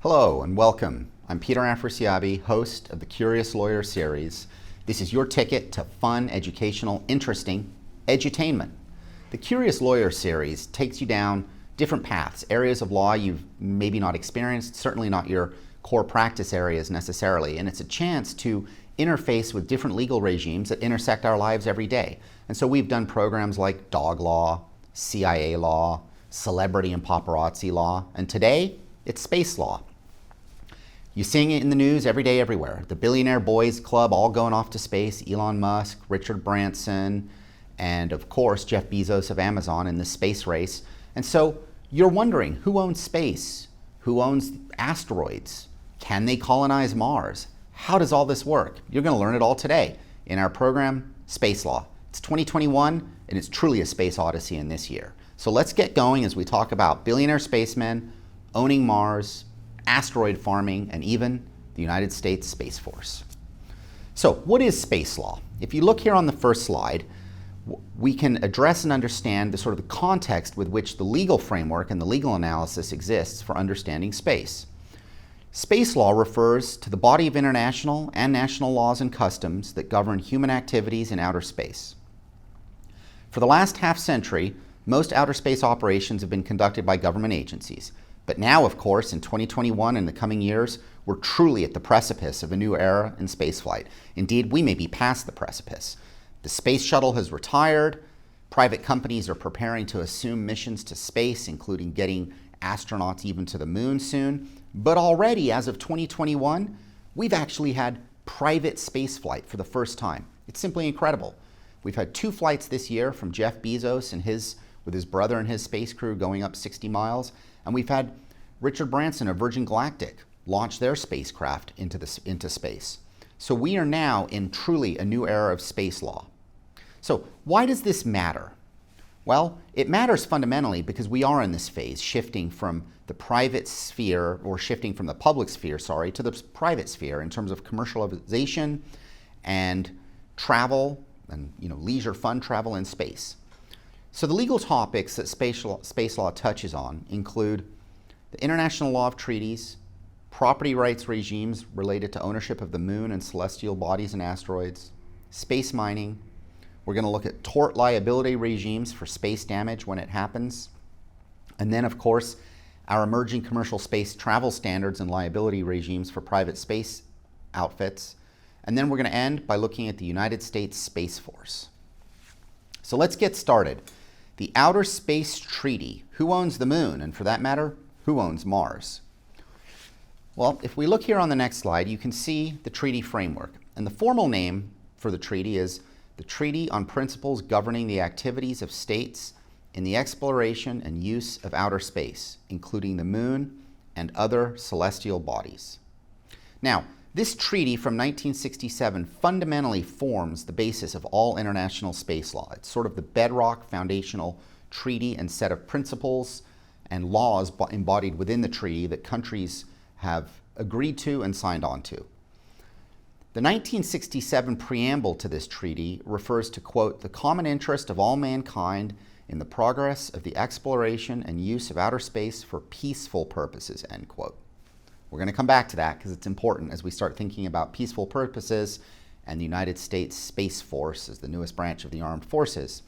Hello and welcome. I'm Peter Afrasiabi, host of the Curious Lawyer series. This is your ticket to fun, educational, interesting edutainment. The Curious Lawyer series takes you down different paths, areas of law you've maybe not experienced, certainly not your core practice areas necessarily, and it's a chance to interface with different legal regimes that intersect our lives every day. And so we've done programs like dog law, CIA law, celebrity and paparazzi law, and today it's space law. You're seeing it in the news every day, everywhere. The Billionaire Boys Club all going off to space, Elon Musk, Richard Branson, and of course, Jeff Bezos of Amazon in the space race. And so you're wondering, who owns space? Who owns asteroids? Can they colonize Mars? How does all this work? You're going to learn it all today in our program, Space Law. It's 2021, and it's truly a space odyssey in this year. So let's get going as we talk about billionaire spacemen, owning Mars, asteroid farming, and even the United States Space Force. So what is space law? If you look here on the first slide, we can address and understand the sort of the context with which the legal framework and the legal analysis exists for understanding space. Space law refers to the body of international and national laws and customs that govern human activities in outer space. For the last half century, most outer space operations have been conducted by government agencies. But now, of course, in 2021 and the coming years, we're truly at the precipice of a new era in spaceflight. Indeed, we may be past the precipice. The space shuttle has retired. Private companies are preparing to assume missions to space, including getting astronauts even to the moon soon. But already, as of 2021, we've actually had private spaceflight for the first time. It's simply incredible. We've had 2 flights this year from Jeff Bezos and with his brother and his space crew going up 60 miles. And we've had Richard Branson of Virgin Galactic launch their spacecraft into space. So we are now in truly a new era of space law. So why does this matter? Well, it matters fundamentally because we are in this phase, shifting from the private sphere, or shifting from the public sphere, to the private sphere in terms of commercialization and travel and leisure fun travel in space. So the legal topics that space law touches on include the international law of treaties, property rights regimes related to ownership of the moon and celestial bodies and asteroids, space mining. We're going to look at tort liability regimes for space damage when it happens. And then, of course, our emerging commercial space travel standards and liability regimes for private space outfits. And then we're going to end by looking at the United States Space Force. So let's get started. The Outer Space Treaty. Who owns the moon? And for that matter, who owns Mars? Well, if we look here on the next slide, you can see the treaty framework. And the formal name for the treaty is the Treaty on Principles Governing the Activities of States in the Exploration and Use of Outer Space, including the moon and other celestial bodies. Now, this treaty from 1967 fundamentally forms the basis of all international space law. It's sort of the bedrock foundational treaty and set of principles and laws embodied within the treaty that countries have agreed to and signed on to. The 1967 preamble to this treaty refers to, quote, the common interest of all mankind in the progress of the exploration and use of outer space for peaceful purposes, end quote. We're going to come back to that because it's important as we start thinking about peaceful purposes and the United States Space Force as the newest branch of the armed forces.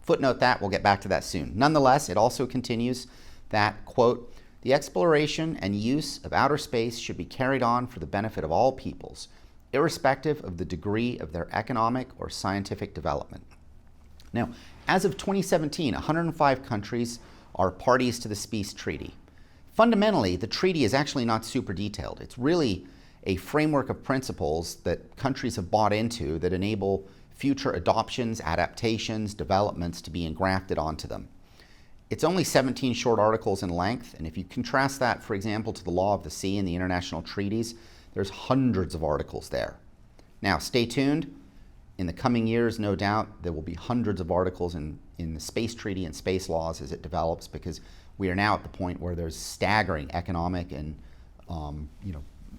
Footnote that, we'll get back to that soon. Nonetheless, it also continues that, quote, the exploration and use of outer space should be carried on for the benefit of all peoples, irrespective of the degree of their economic or scientific development. Now, as of 2017, 105 countries are parties to the Space Treaty. Fundamentally, the treaty is actually not super detailed. It's really a framework of principles that countries have bought into that enable future adoptions, adaptations, developments to be engrafted onto them. It's only 17 short articles in length, and if you contrast that, for example, to the law of the sea and the international treaties, there's hundreds of articles there. Now, stay tuned. In the coming years, no doubt, there will be hundreds of articles in the space treaty and space laws as it develops, because we are now at the point where there's staggering economic and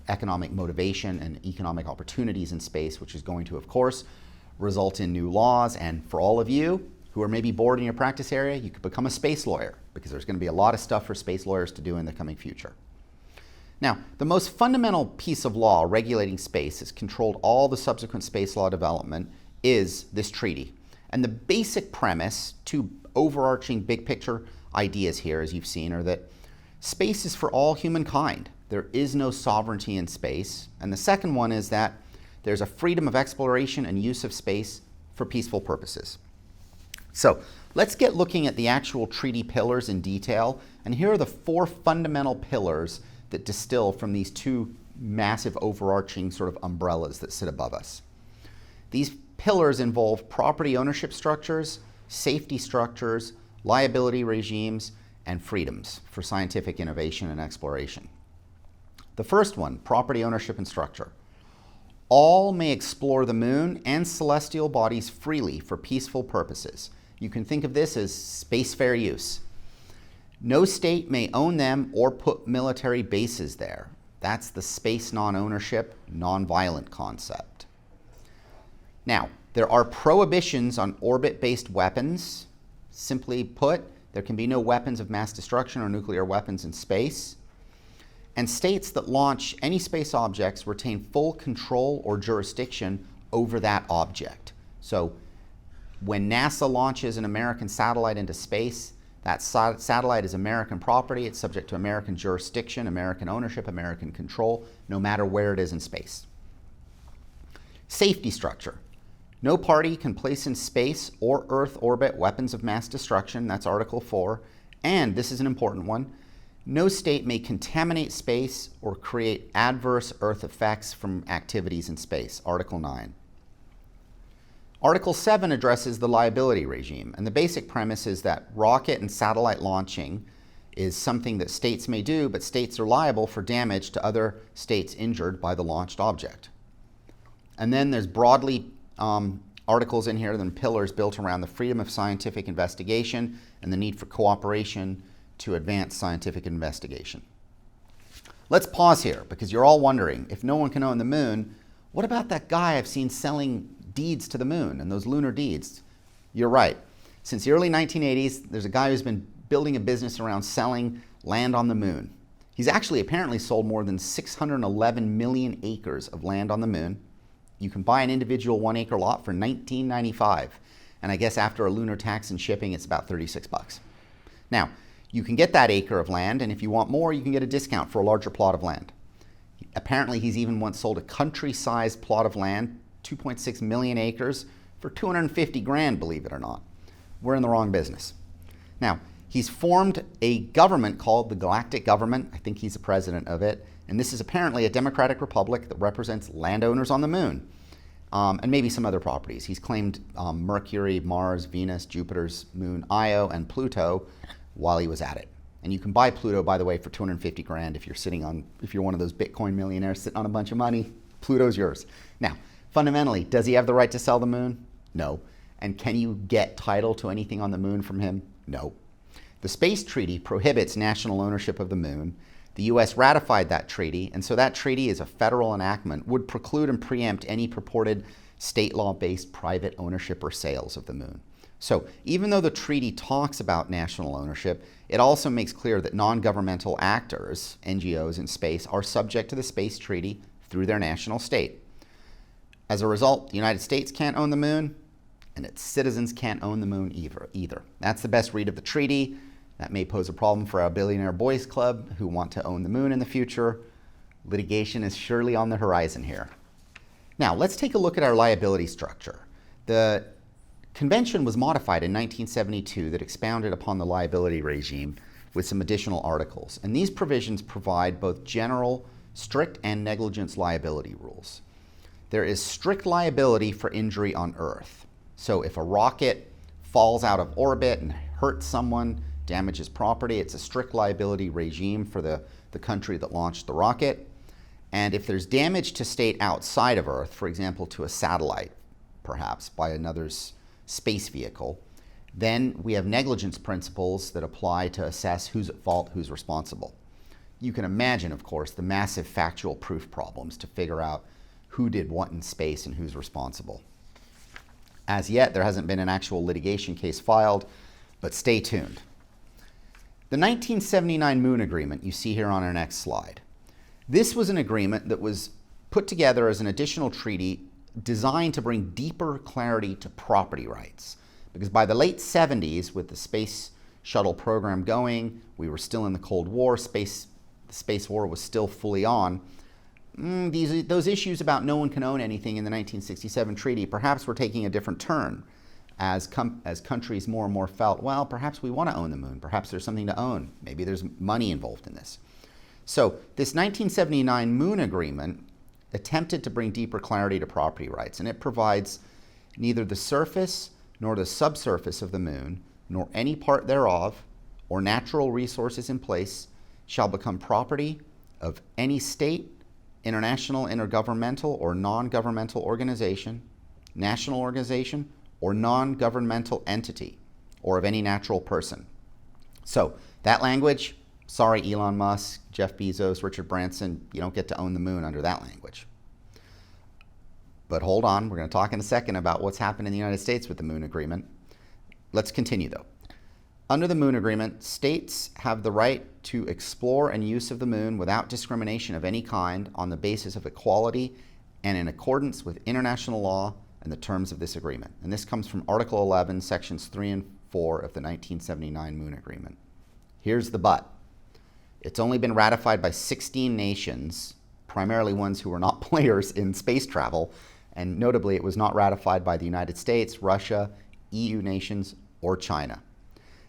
economic motivation and economic opportunities in space, which is going to, of course, result in new laws. And for all of you who are maybe bored in your practice area, you could become a space lawyer, because there's going to be a lot of stuff for space lawyers to do in the coming future. Now, the most fundamental piece of law regulating space has controlled all the subsequent space law development is this treaty. And the basic premise, two overarching big picture ideas here, as you've seen, are that space is for all humankind. There is no sovereignty in space. And the second one is that there's a freedom of exploration and use of space for peaceful purposes. So let's get looking at the actual treaty pillars in detail. And here are the four fundamental pillars that distill from these two massive overarching sort of umbrellas that sit above us. These pillars involve property ownership structures, safety structures, liability regimes, and freedoms for scientific innovation and exploration. The first one, property ownership and structure. All may explore the moon and celestial bodies freely for peaceful purposes. You can think of this as spacefarer use. No state may own them or put military bases there. That's the space non-ownership, non-violent concept. Now, there are prohibitions on orbit-based weapons. Simply put, there can be no weapons of mass destruction or nuclear weapons in space. And states that launch any space objects retain full control or jurisdiction over that object. So when NASA launches an American satellite into space, that satellite is American property. It's subject to American jurisdiction, American ownership, American control, no matter where it is in space. Safety structure. No party can place in space or Earth orbit weapons of mass destruction. That's Article 4. And this is an important one. No state may contaminate space or create adverse Earth effects from activities in space. Article 9. Article 7 addresses the liability regime, and the basic premise is that rocket and satellite launching is something that states may do, but states are liable for damage to other states injured by the launched object. And then there's broadly articles in here, then pillars built around the freedom of scientific investigation and the need for cooperation to advance scientific investigation. Let's pause here, because you're all wondering, if no one can own the moon, what about that guy I've seen selling deeds to the moon and those lunar deeds? You're right. Since the early 1980s, there's a guy who's been building a business around selling land on the moon. He's actually apparently sold more than 611 million acres of land on the moon. You can buy an individual 1 acre lot for $19.95. And I guess after a lunar tax and shipping, it's about 36 bucks. Now, you can get that acre of land, and if you want more, you can get a discount for a larger plot of land. Apparently, he's even once sold a country-sized plot of land, 2.6 million acres, for 250 grand, believe it or not. We're in the wrong business. Now, he's formed a government called the Galactic Government. I think he's the president of it. And this is apparently a democratic republic that represents landowners on the moon, and maybe some other properties. He's claimed Mercury, Mars, Venus, Jupiter's moon, Io, and Pluto while he was at it. And you can buy Pluto, by the way, for 250 grand if you're one of those Bitcoin millionaires sitting on a bunch of money. Pluto's yours. Now, fundamentally, does he have the right to sell the moon? No. And can you get title to anything on the moon from him? No. The Space Treaty prohibits national ownership of the moon. The US ratified that treaty, and so that treaty, as a federal enactment, would preclude and preempt any purported state law-based private ownership or sales of the moon. So even though the treaty talks about national ownership, it also makes clear that non-governmental actors, NGOs in space, are subject to the Space Treaty through their national state. As a result, the United States can't own the moon, and its citizens can't own the moon either. That's the best read of the treaty. That may pose a problem for our Billionaire Boys Club who want to own the moon in the future. Litigation is surely on the horizon here. Now, let's take a look at our liability structure. The Convention was modified in 1972 that expounded upon the liability regime with some additional articles. And these provisions provide both general, strict, and negligence liability rules. There is strict liability for injury on Earth. So if a rocket falls out of orbit and hurts someone, damages property, it's a strict liability regime for the country that launched the rocket. And if there's damage to state outside of Earth, for example, to a satellite, perhaps by another's space vehicle, then we have negligence principles that apply to assess who's at fault, who's responsible. You can imagine, of course, the massive factual proof problems to figure out who did what in space and who's responsible. As yet, there hasn't been an actual litigation case filed, but stay tuned. The 1979 Moon Agreement you see here on our next slide This was an agreement that was put together as an additional treaty designed to bring deeper clarity to property rights. Because by the late 70s, with the space shuttle program going, we were still in the Cold War, the space war was still fully on. Those issues about no one can own anything in the 1967 treaty perhaps were taking a different turn as countries more and more felt, well, perhaps we want to own the moon, perhaps there's something to own, maybe there's money involved in this. So this 1979 Moon Agreement attempted to bring deeper clarity to property rights, and it provides neither the surface nor the subsurface of the moon, nor any part thereof, or natural resources in place, shall become property of any state, international, intergovernmental, or non-governmental organization, national organization, or non-governmental entity, or of any natural person. So that language, sorry Elon Musk, Jeff Bezos, Richard Branson, you don't get to own the moon under that language. But hold on, we're going to talk in a second about what's happened in the United States with the Moon Agreement. Let's continue though. Under the Moon Agreement, states have the right to explore and use of the moon without discrimination of any kind on the basis of equality and in accordance with international law and the terms of this agreement. And this comes from Article 11, Sections 3 and 4 of the 1979 Moon Agreement. Here's the but. It's only been ratified by 16 nations, primarily ones who are not players in space travel, and notably it was not ratified by the United States, Russia, EU nations, or China.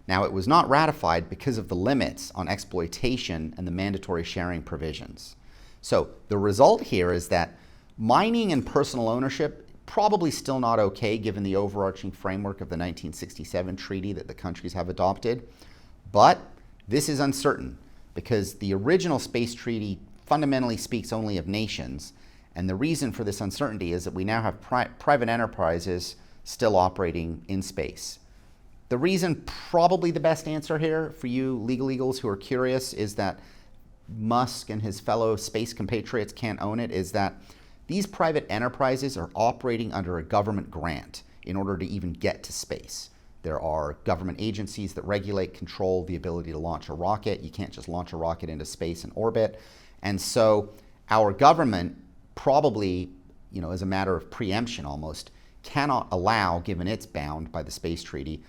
Now, it was not ratified because of the limits on exploitation and the mandatory sharing provisions. So the result here is that mining and personal ownership probably still not okay given the overarching framework of the 1967 treaty that the countries have adopted. But this is uncertain because the original space treaty fundamentally speaks only of nations. And the reason for this uncertainty is that we now have private enterprises still operating in space. The reason, probably the best answer here for you legal eagles who are curious, is that Musk and his fellow space compatriots can't own it, is that these private enterprises are operating under a government grant in order to even get to space. There are government agencies that regulate, control the ability to launch a rocket. You can't just launch a rocket into space and orbit. And so our government probably, as a matter of preemption almost, cannot allow, given it's bound by the space treaty,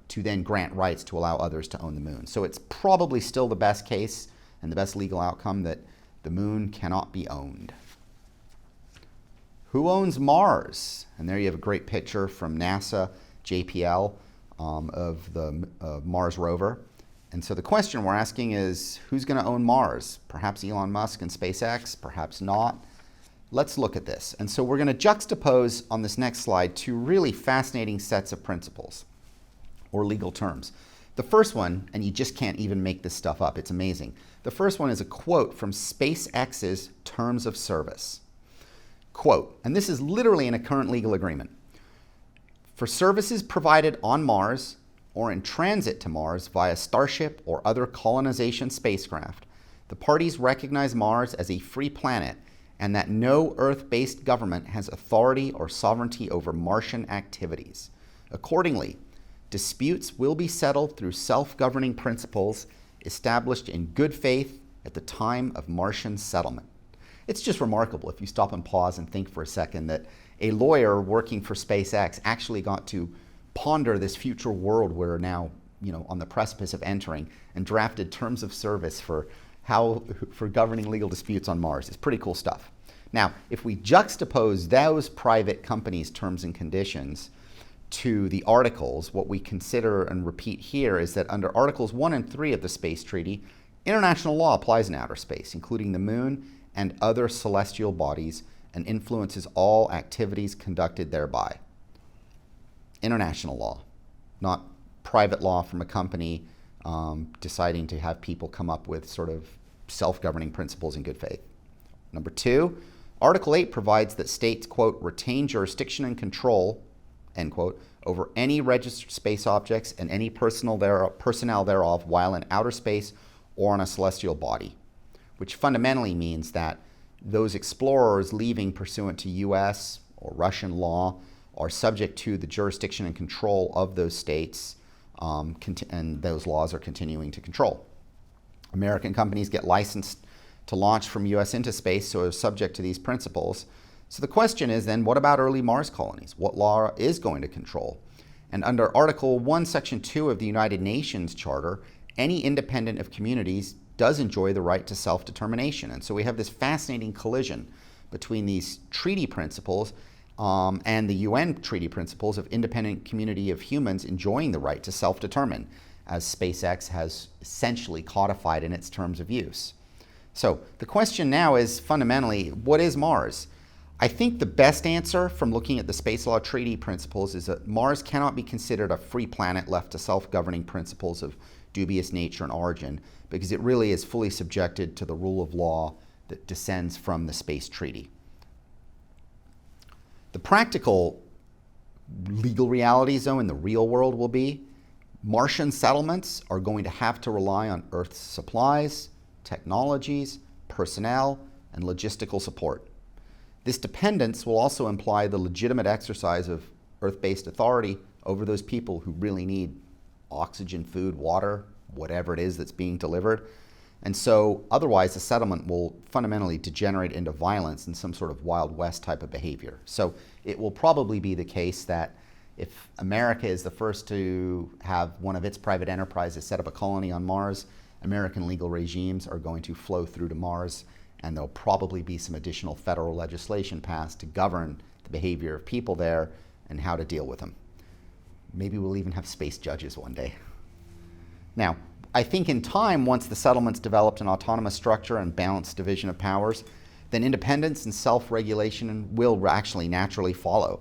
to then grant rights to allow others to own the moon. So it's probably still the best case and the best legal outcome that the moon cannot be owned. Who owns Mars? And there you have a great picture from NASA, JPL, of the Mars rover. And so the question we're asking is, who's going to own Mars? Perhaps Elon Musk and SpaceX, perhaps not. Let's look at this. And so we're going to juxtapose on this next slide two really fascinating sets of principles or legal terms. The first one, and you just can't even make this stuff up, it's amazing. The first one is a quote from SpaceX's Terms of Service. Quote, and this is literally in a current legal agreement. For services provided on Mars or in transit to Mars via Starship or other colonization spacecraft, the parties recognize Mars as a free planet and that no Earth-based government has authority or sovereignty over Martian activities. Accordingly, disputes will be settled through self-governing principles established in good faith at the time of Martian settlement. It's just remarkable if you stop and pause and think for a second that a lawyer working for SpaceX actually got to ponder this future world we're now, on the precipice of entering, and drafted terms of service for governing legal disputes on Mars. It's pretty cool stuff. Now, if we juxtapose those private companies' terms and conditions to the articles, what we consider and repeat here is that under Articles 1 and 3 of the Space Treaty, international law applies in outer space, including the moon and other celestial bodies, and influences all activities conducted thereby. International law, not private law from a company deciding to have people come up with sort of self-governing principles in good faith. Number 2, Article 8 provides that states, quote, retain jurisdiction and control, end quote, over any registered space objects and any personnel thereof while in outer space or on a celestial body, which fundamentally means that those explorers leaving pursuant to US or Russian law are subject to the jurisdiction and control of those states, and those laws are continuing to control. American companies get licensed to launch from US into space, so is subject to these principles. So the question is then, what about early Mars colonies? What law is going to control? And under Article 1, Section 2 of the United Nations Charter, any independent of communities does enjoy the right to self-determination. And so we have this fascinating collision between these treaty principles and the UN treaty principles of independent community of humans enjoying the right to self-determine, as SpaceX has essentially codified in its terms of use. So the question now is fundamentally, what is Mars? I think the best answer from looking at the Space Law Treaty principles is that Mars cannot be considered a free planet left to self-governing principles of dubious nature and origin, because it really is fully subjected to the rule of law that descends from the Space Treaty. The practical legal realities, though, in the real world will be Martian settlements are going to have to rely on Earth's supplies, technologies, personnel, and logistical support. This dependence will also imply the legitimate exercise of Earth-based authority over those people who really need oxygen, food, water, whatever it is that's being delivered. And so otherwise the settlement will fundamentally degenerate into violence and some sort of Wild West type of behavior. So it will probably be the case that if America is the first to have one of its private enterprises set up a colony on Mars, American legal regimes are going to flow through to Mars, and there'll probably be some additional federal legislation passed to govern the behavior of people there and how to deal with them. Maybe we'll even have space judges one day. Now, I think in time, once the settlements developed an autonomous structure and balanced division of powers, then independence and self-regulation will actually naturally follow,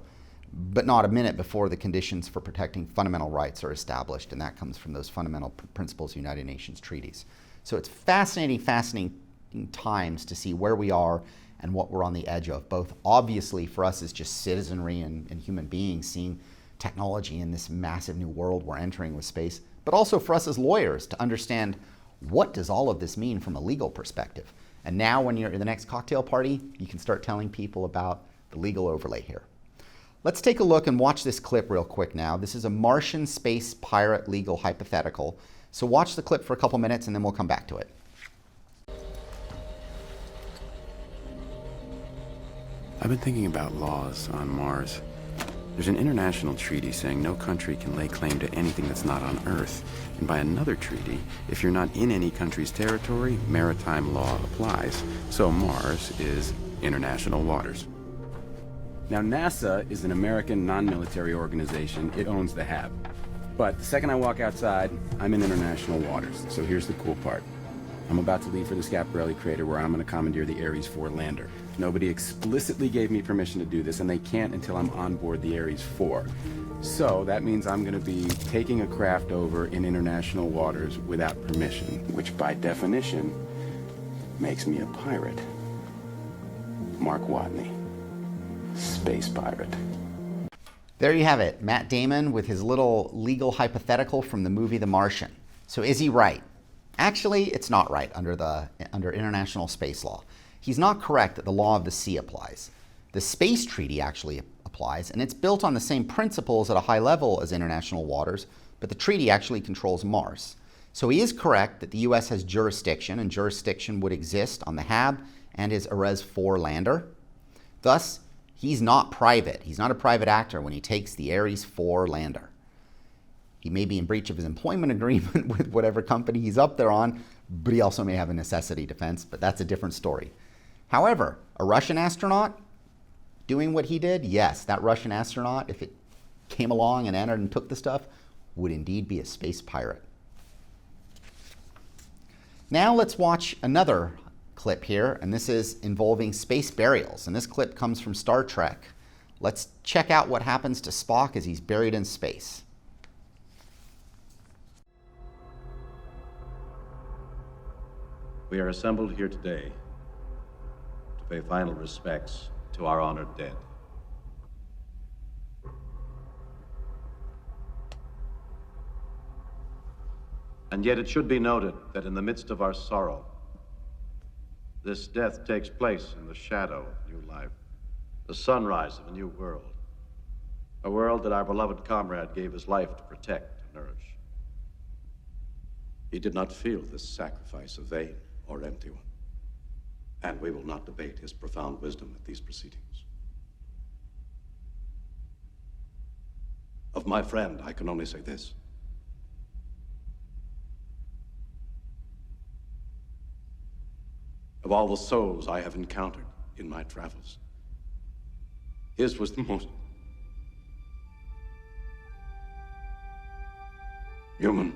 but not a minute before the conditions for protecting fundamental rights are established, and that comes from those fundamental principles of United Nations treaties. So it's fascinating times to see where we are and what we're on the edge of, both obviously for us as just citizenry and human beings seeing technology in this massive new world we're entering with space, but also for us as lawyers to understand what does all of this mean from a legal perspective. And now when you're in the next cocktail party, you can start telling people about the legal overlay here. Let's take a look and watch this clip real quick now. This is a Martian space pirate legal hypothetical. So watch the clip for a couple minutes and then we'll come back to it. I've been thinking about laws on Mars. There's an international treaty saying no country can lay claim to anything that's not on Earth. And by another treaty, if you're not in any country's territory, maritime law applies. So Mars is international waters. Now, NASA is an American non-military organization. It owns the HAB. But the second I walk outside, I'm in international waters. So here's the cool part. I'm about to leave for the Schiaparelli crater where I'm going to commandeer the Ares 4 lander. Nobody explicitly gave me permission to do this, and they can't until I'm on board the Ares 4. So that means I'm going to be taking a craft over in international waters without permission, which by definition makes me a pirate. Mark Watney, space pirate. There you have it, Matt Damon with his little legal hypothetical from the movie The Martian. So is he right? Actually, it's not right under international space law. He's not correct that the law of the sea applies. The space treaty actually applies, and it's built on the same principles at a high level as international waters, but the treaty actually controls Mars. So he is correct that the US has jurisdiction, and jurisdiction would exist on the HAB and his Ares 4 lander. Thus, he's not private. He's not a private actor when he takes the Ares 4 lander. He may be in breach of his employment agreement with whatever company he's up there on, but he also may have a necessity defense, but that's a different story. However, a Russian astronaut doing what he did, yes, that Russian astronaut, if it came along and entered and took the stuff, would indeed be a space pirate. Now let's watch another clip here, and this is involving space burials, and this clip comes from Star Trek. Let's check out what happens to Spock as he's buried in space. We are assembled here today to pay final respects to our honored dead. And yet it should be noted that in the midst of our sorrow, this death takes place in the shadow of new life, the sunrise of a new world, a world that our beloved comrade gave his life to protect and nourish. He did not feel this sacrifice a vain or empty one. And we will not debate his profound wisdom at these proceedings. Of my friend, I can only say this. Of all the souls I have encountered in my travels, his was the most human.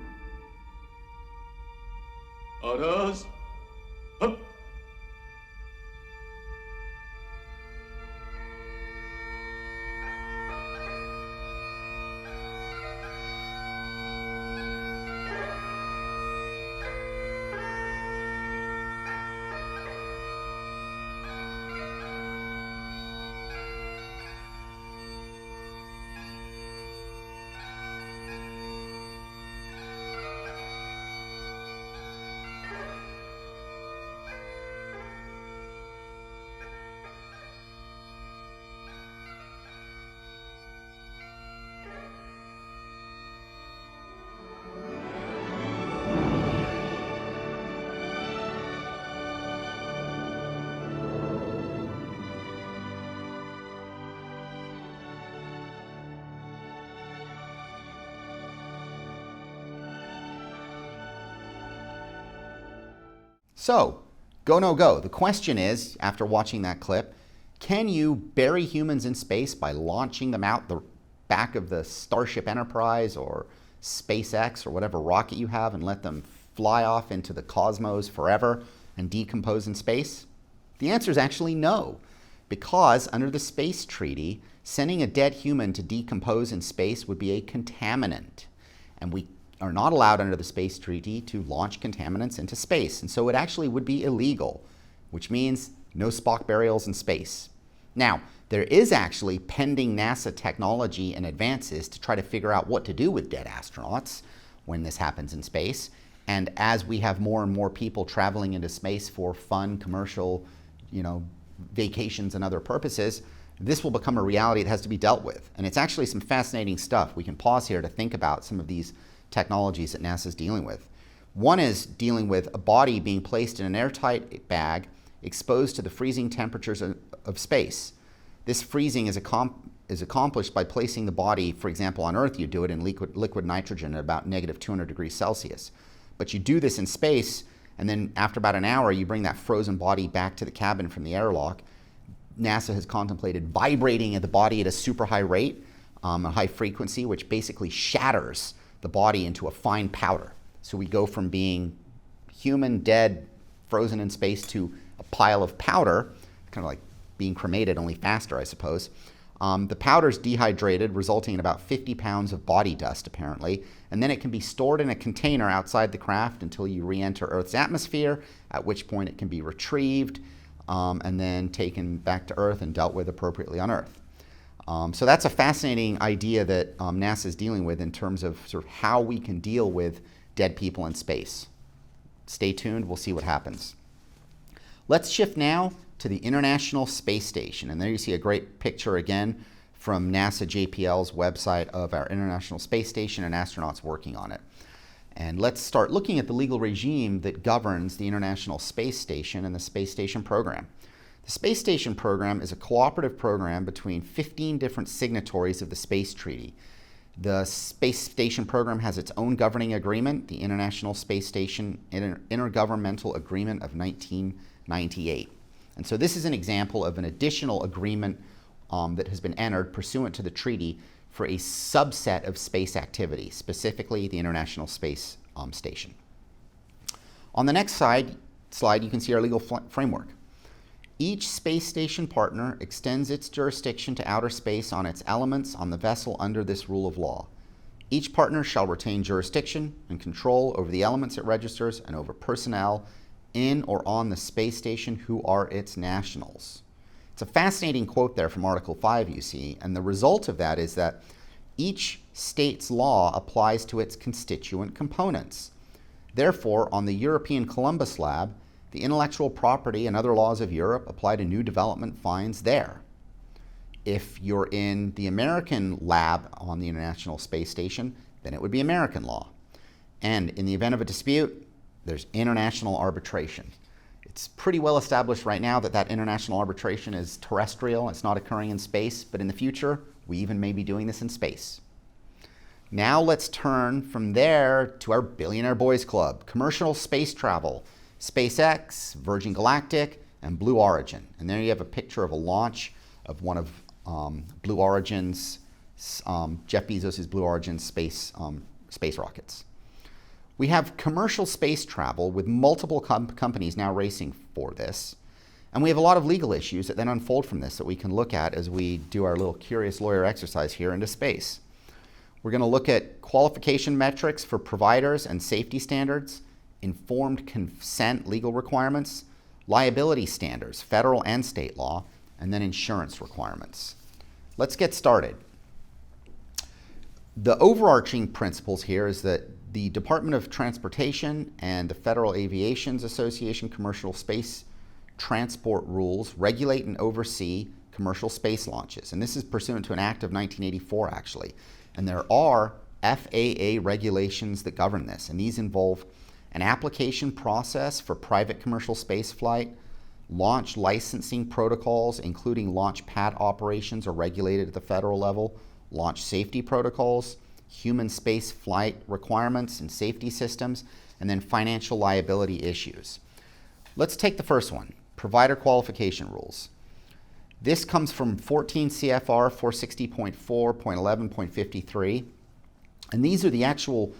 Others? Up. So, go, no, go. The question is, after watching that clip, can you bury humans in space by launching them out the back of the Starship Enterprise or SpaceX or whatever rocket you have and let them fly off into the cosmos forever and decompose in space? The answer is actually no, because under the Space Treaty, sending a dead human to decompose in space would be a contaminant, and we are not allowed under the Space Treaty to launch contaminants into space, and so it actually would be illegal, which means no Spock burials in space. Now, there is actually pending NASA technology and advances to try to figure out what to do with dead astronauts when this happens in space, and as we have more and more people traveling into space for fun, commercial, vacations and other purposes, this will become a reality that has to be dealt with. And it's actually some fascinating stuff. We can pause here to think about some of these technologies that NASA is dealing with. One is dealing with a body being placed in an airtight bag exposed to the freezing temperatures of space. This freezing is accomplished by placing the body, for example, on Earth, you do it in liquid nitrogen at about negative 200 degrees Celsius. But you do this in space, and then after about an hour, you bring that frozen body back to the cabin from the airlock. NASA has contemplated vibrating the body at a super high rate, a high frequency, which basically shatters the body into a fine powder. So we go from being human, dead, frozen in space to a pile of powder, kind of like being cremated, only faster, I suppose. The powder's dehydrated, resulting in about 50 pounds of body dust, apparently, and then it can be stored in a container outside the craft until you re-enter Earth's atmosphere, at which point it can be retrieved and then taken back to Earth and dealt with appropriately on Earth. So that's a fascinating idea that NASA is dealing with in terms of sort of how we can deal with dead people in space. Stay tuned, we'll see what happens. Let's shift now to the International Space Station. And there you see a great picture again from NASA JPL's website of our International Space Station and astronauts working on it. And let's start looking at the legal regime that governs the International Space Station and the Space Station program. The Space Station program is a cooperative program between 15 different signatories of the Space Treaty. The Space Station program has its own governing agreement, the International Space Station Intergovernmental Agreement of 1998. And so this is an example of an additional agreement that has been entered pursuant to the treaty for a subset of space activity, specifically the International Space Station. On the next slide, you can see our legal framework. Each space station partner extends its jurisdiction to outer space on its elements on the vessel under this rule of law. Each partner shall retain jurisdiction and control over the elements it registers and over personnel in or on the space station who are its nationals. It's a fascinating quote there from Article 5, you see, and the result of that is that each state's law applies to its constituent components. Therefore, on the European Columbus Lab, the intellectual property and other laws of Europe apply to new development finds there. If you're in the American lab on the International Space Station, then it would be American law. And in the event of a dispute, there's international arbitration. It's pretty well established right now that that international arbitration is terrestrial. It's not occurring in space, but in the future, we even may be doing this in space. Now let's turn from there to our Billionaire Boys Club, commercial space travel, SpaceX, Virgin Galactic, and Blue Origin. And there you have a picture of a launch of one of Blue Origin's, Jeff Bezos' Blue Origin space rockets. We have commercial space travel with multiple companies now racing for this. And we have a lot of legal issues that then unfold from this that we can look at as we do our little curious lawyer exercise here into space. We're going to look at qualification metrics for providers and safety standards, informed consent legal requirements, liability standards, federal and state law, and then insurance requirements. Let's get started. The overarching principles here is that the Department of Transportation and the Federal Aviation Association commercial space transport rules regulate and oversee commercial space launches. And this is pursuant to an act of 1984, actually. And there are FAA regulations that govern this. And these involve an application process for private commercial space flight, launch licensing protocols, including launch pad operations are regulated at the federal level, launch safety protocols, human space flight requirements and safety systems, and then financial liability issues. Let's take the first one, provider qualification rules. This comes from 14 CFR 460.4.11.53, and these are the actual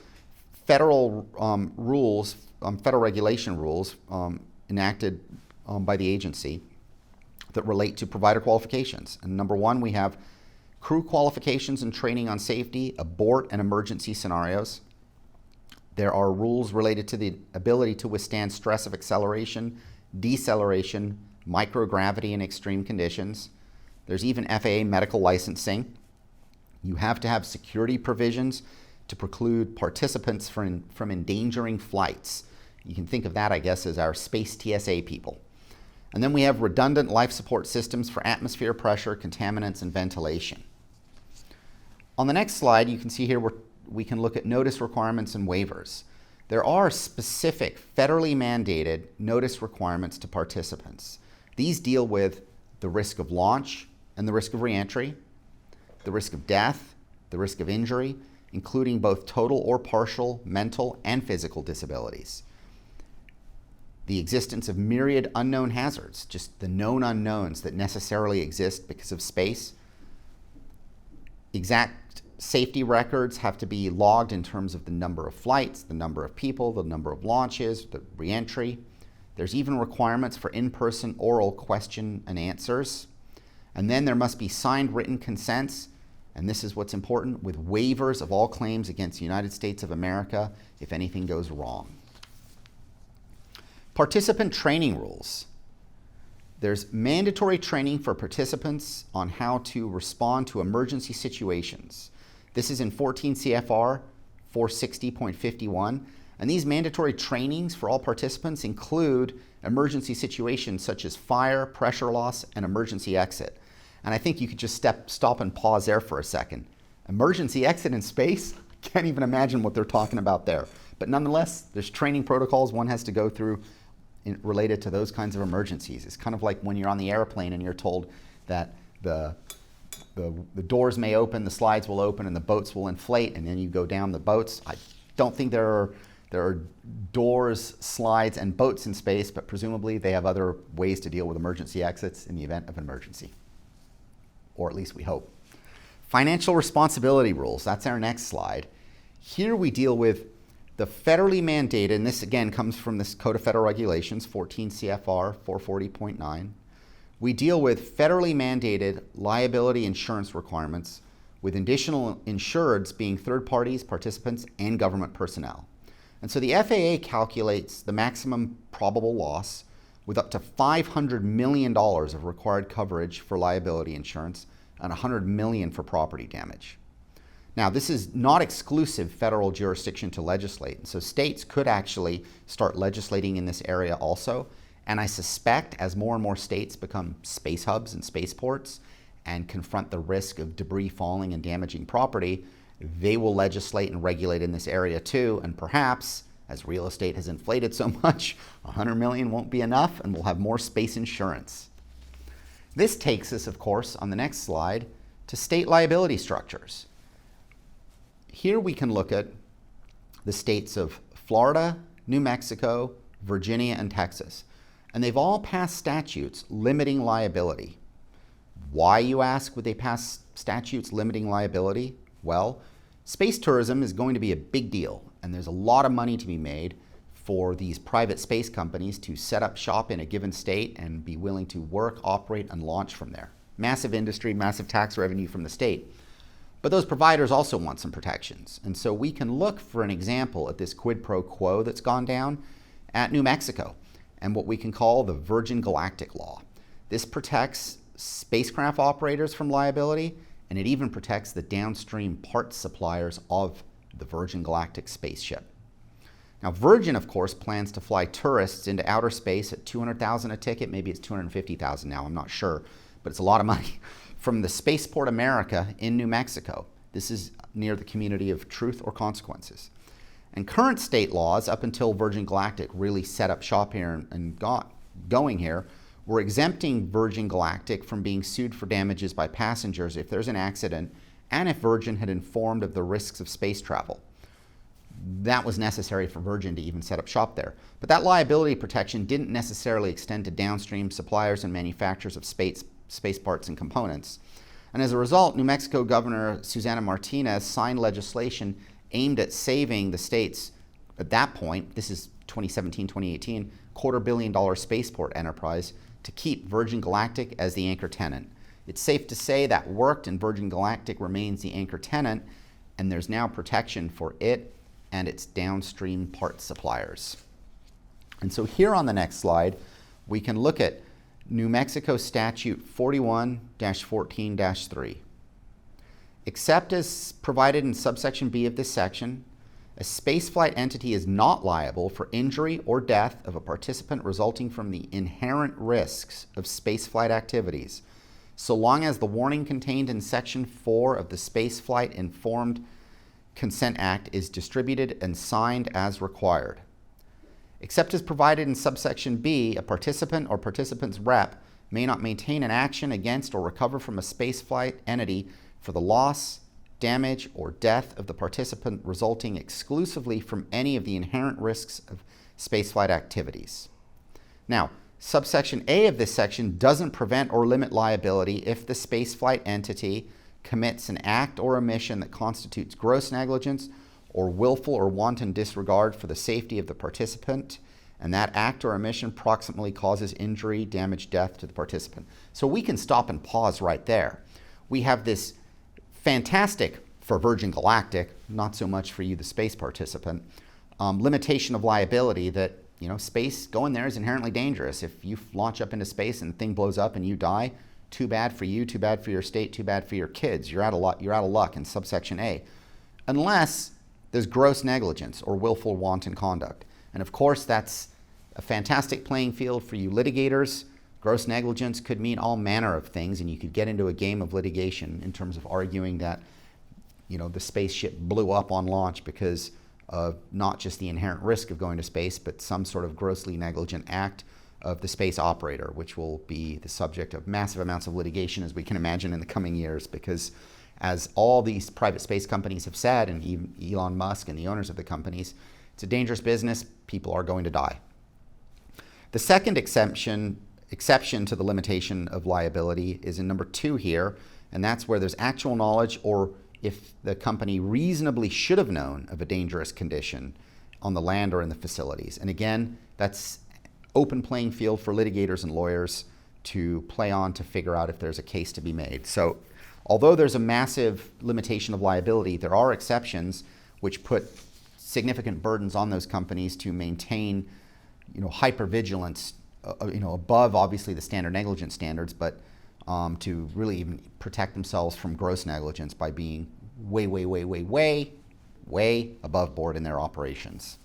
federal rules, federal regulation rules enacted by the agency that relate to provider qualifications. And number one, we have crew qualifications and training on safety, abort and emergency scenarios. There are rules related to the ability to withstand stress of acceleration, deceleration, microgravity in extreme conditions. There's even FAA medical licensing. You have to have security provisions to preclude participants from endangering flights. You can think of that, I guess, as our space TSA people. And then we have redundant life support systems for atmosphere pressure, contaminants, and ventilation. On the next slide, you can see here we can look at notice requirements and waivers. There are specific federally mandated notice requirements to participants. These deal with the risk of launch and the risk of reentry, the risk of death, the risk of injury, including both total or partial mental and physical disabilities. The existence of myriad unknown hazards, just the known unknowns that necessarily exist because of space. Exact safety records have to be logged in terms of the number of flights, the number of people, the number of launches, the reentry. There's even requirements for in-person oral question and answers. And then there must be signed written consents, and this is what's important, with waivers of all claims against the United States of America if anything goes wrong. Participant training rules. There's mandatory training for participants on how to respond to emergency situations. This is in 14 CFR 460.51. And these mandatory trainings for all participants include emergency situations such as fire, pressure loss, and emergency exit. And I think you could just stop and pause there for a second. Emergency exit in space? Can't even imagine what they're talking about there. But nonetheless, there's training protocols one has to go through related to those kinds of emergencies. It's kind of like when you're on the airplane and you're told that the doors may open, the slides will open, and the boats will inflate, and then you go down the boats. I don't think there are doors, slides, and boats in space, but presumably they have other ways to deal with emergency exits in the event of an emergency. Or at least we hope. Financial responsibility rules, that's our next slide. Here we deal with the federally mandated, and this again comes from this Code of Federal Regulations, 14 CFR 440.9. We deal with federally mandated liability insurance requirements with additional insureds being third parties, participants, and government personnel. And so the FAA calculates the maximum probable loss with up to $500 million of required coverage for liability insurance and $100 million for property damage. Now, this is not exclusive federal jurisdiction to legislate, and so states could actually start legislating in this area also. And I suspect as more and more states become space hubs and spaceports and confront the risk of debris falling and damaging property, they will legislate and regulate in this area too, and perhaps As real estate has inflated so much, 100 million won't be enough, and we'll have more space insurance. This takes us, of course, on the next slide, to state liability structures. Here we can look at the states of Florida, New Mexico, Virginia, and Texas. And they've all passed statutes limiting liability. Why, you ask, would they pass statutes limiting liability? Well, space tourism is going to be a big deal, and there's a lot of money to be made for these private space companies to set up shop in a given state and be willing to work, operate, and launch from there. Massive industry, massive tax revenue from the state. But those providers also want some protections. And so we can look for an example at this quid pro quo that's gone down at New Mexico and what we can call the Virgin Galactic Law. This protects spacecraft operators from liability, and it even protects the downstream parts suppliers of the Virgin Galactic spaceship. Now, Virgin, of course, plans to fly tourists into outer space at $200,000 a ticket. Maybe it's $250,000 now, I'm not sure, but it's a lot of money, from the Spaceport America in New Mexico. This is near the community of Truth or Consequences. And current state laws, up until Virgin Galactic really set up shop here and got going here, were exempting Virgin Galactic from being sued for damages by passengers if there's an accident and if Virgin had informed of the risks of space travel. That was necessary for Virgin to even set up shop there. But that liability protection didn't necessarily extend to downstream suppliers and manufacturers of space parts and components. And as a result, New Mexico Governor Susana Martinez signed legislation aimed at saving the state's, at that point, this is 2017, 2018, $250 million spaceport enterprise to keep Virgin Galactic as the anchor tenant. It's safe to say that worked, and Virgin Galactic remains the anchor tenant, and there's now protection for it and its downstream parts suppliers. And so here on the next slide, we can look at New Mexico Statute 41-14-3. Except as provided in subsection B of this section, a spaceflight entity is not liable for injury or death of a participant resulting from the inherent risks of spaceflight activities, so long as the warning contained in Section 4 of the Spaceflight Informed Consent Act is distributed and signed as required. Except as provided in subsection B, a participant or participant's rep may not maintain an action against or recover from a spaceflight entity for the loss, damage, or death of the participant resulting exclusively from any of the inherent risks of spaceflight activities. Now, subsection A of this section doesn't prevent or limit liability if the spaceflight entity commits an act or omission that constitutes gross negligence or willful or wanton disregard for the safety of the participant, and that act or omission proximately causes injury, damage, death to the participant. So we can stop and pause right there. We have this fantastic, for Virgin Galactic, not so much for you, the space participant, limitation of liability that, space going there is inherently dangerous. If you launch up into space and the thing blows up and you die, too bad for you, too bad for your state, too bad for your kids. You're out of luck in subsection A. Unless there's gross negligence or willful wanton conduct. And of course, that's a fantastic playing field for you litigators. Gross negligence could mean all manner of things, and you could get into a game of litigation in terms of arguing that, the spaceship blew up on launch because of not just the inherent risk of going to space, but some sort of grossly negligent act of the space operator, which will be the subject of massive amounts of litigation, as we can imagine, in the coming years, because as all these private space companies have said, and even Elon Musk and the owners of the companies, it's a dangerous business. People are going to die. The second exception to the limitation of liability is in number 2 here, and that's where there's actual knowledge, or if the company reasonably should have known of a dangerous condition on the land or in the facilities. And again, that's open playing field for litigators and lawyers to play on to figure out if there's a case to be made. So although there's a massive limitation of liability, there are exceptions which put significant burdens on those companies to maintain, hypervigilance, above obviously the standard negligence standards, but to really even protect themselves from gross negligence by being way above board in their operations.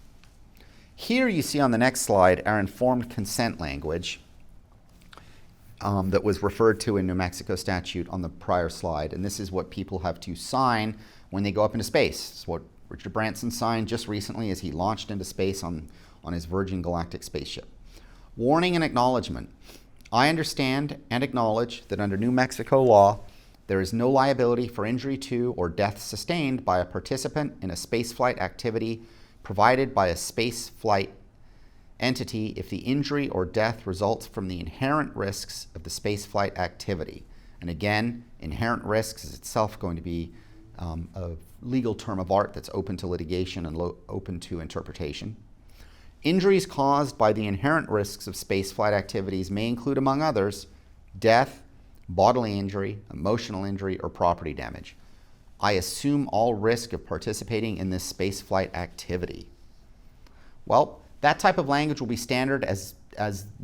Here you see on the next slide our informed consent language that was referred to in New Mexico statute on the prior slide, and this is what people have to sign when they go up into space. It's what Richard Branson signed just recently as he launched into space on his Virgin Galactic spaceship. Warning and acknowledgement. I understand and acknowledge that under New Mexico law, there is no liability for injury to or death sustained by a participant in a spaceflight activity provided by a spaceflight entity if the injury or death results from the inherent risks of the spaceflight activity. And again, inherent risks is itself going to be a legal term of art that's open to litigation and open to interpretation. Injuries caused by the inherent risks of spaceflight activities may include, among others, death, bodily injury, emotional injury, or property damage. I assume all risk of participating in this spaceflight activity. Well, that type of language will be standard as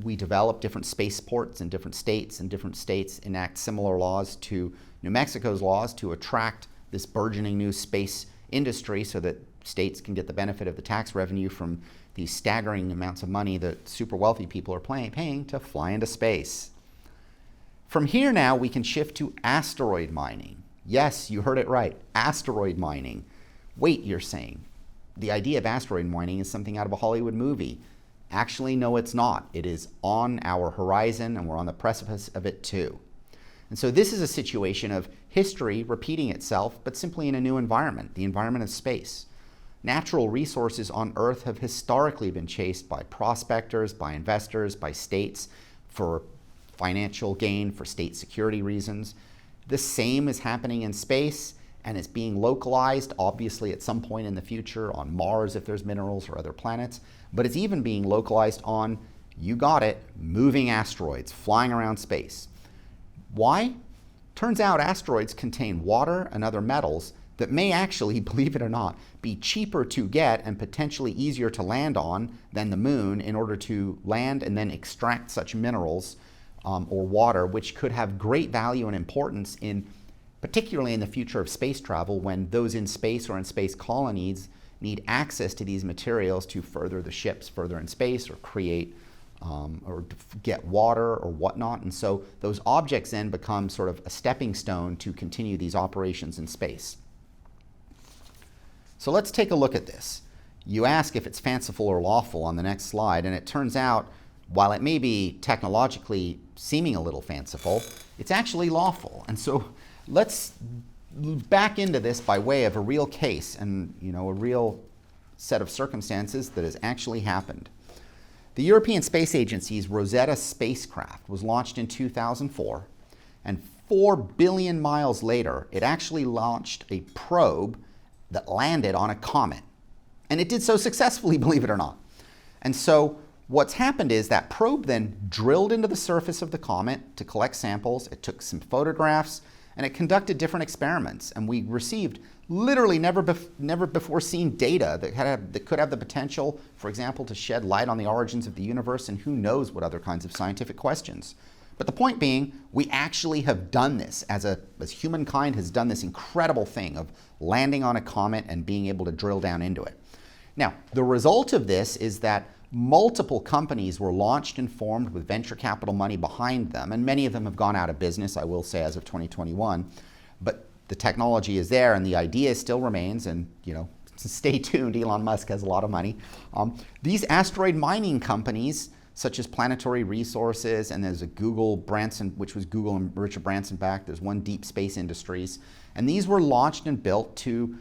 we develop different spaceports in different states, and different states enact similar laws to New Mexico's laws to attract this burgeoning new space industry so that states can get the benefit of the tax revenue from these staggering amounts of money that super wealthy people are paying to fly into space. From here now, we can shift to asteroid mining. Yes, you heard it right, asteroid mining. Wait, you're saying. The idea of asteroid mining is something out of a Hollywood movie. Actually, no, it's not. It is on our horizon, and we're on the precipice of it too. And so this is a situation of history repeating itself, but simply in a new environment, the environment of space. Natural resources on Earth have historically been chased by prospectors, by investors, by states for financial gain, for state security reasons. The same is happening in space, and it's being localized, obviously, at some point in the future on Mars if there's minerals or other planets, but it's even being localized on, you got it, moving asteroids flying around space. Why? Turns out asteroids contain water and other metals that may actually, believe it or not, be cheaper to get and potentially easier to land on than the moon in order to land and then extract such minerals or water, which could have great value and importance particularly in the future of space travel, when those in space or in space colonies need access to these materials to further the ships further in space or create or get water or whatnot. And so those objects then become sort of a stepping stone to continue these operations in space. So let's take a look at this. You ask if it's fanciful or lawful on the next slide, and it turns out, while it may be technologically seeming a little fanciful, it's actually lawful. And so let's back into this by way of a real case and a real set of circumstances that has actually happened. The European Space Agency's Rosetta spacecraft was launched in 2004, and 4 billion miles later, it actually launched a probe that landed on a comet. And it did so successfully, believe it or not. And so what's happened is that probe then drilled into the surface of the comet to collect samples. It took some photographs, and it conducted different experiments. And we received literally never before seen data that could have the potential, for example, to shed light on the origins of the universe and who knows what other kinds of scientific questions. But the point being, we actually have done this as humankind has done this incredible thing of landing on a comet and being able to drill down into it. Now, the result of this is that multiple companies were launched and formed with venture capital money behind them, and many of them have gone out of business, I will say, as of 2021. But the technology is there, and the idea still remains, and stay tuned, Elon Musk has a lot of money. These asteroid mining companies, such as Planetary Resources, and there's a Google Branson, which was Google and Richard Branson backed. There's one Deep Space Industries. And these were launched and built to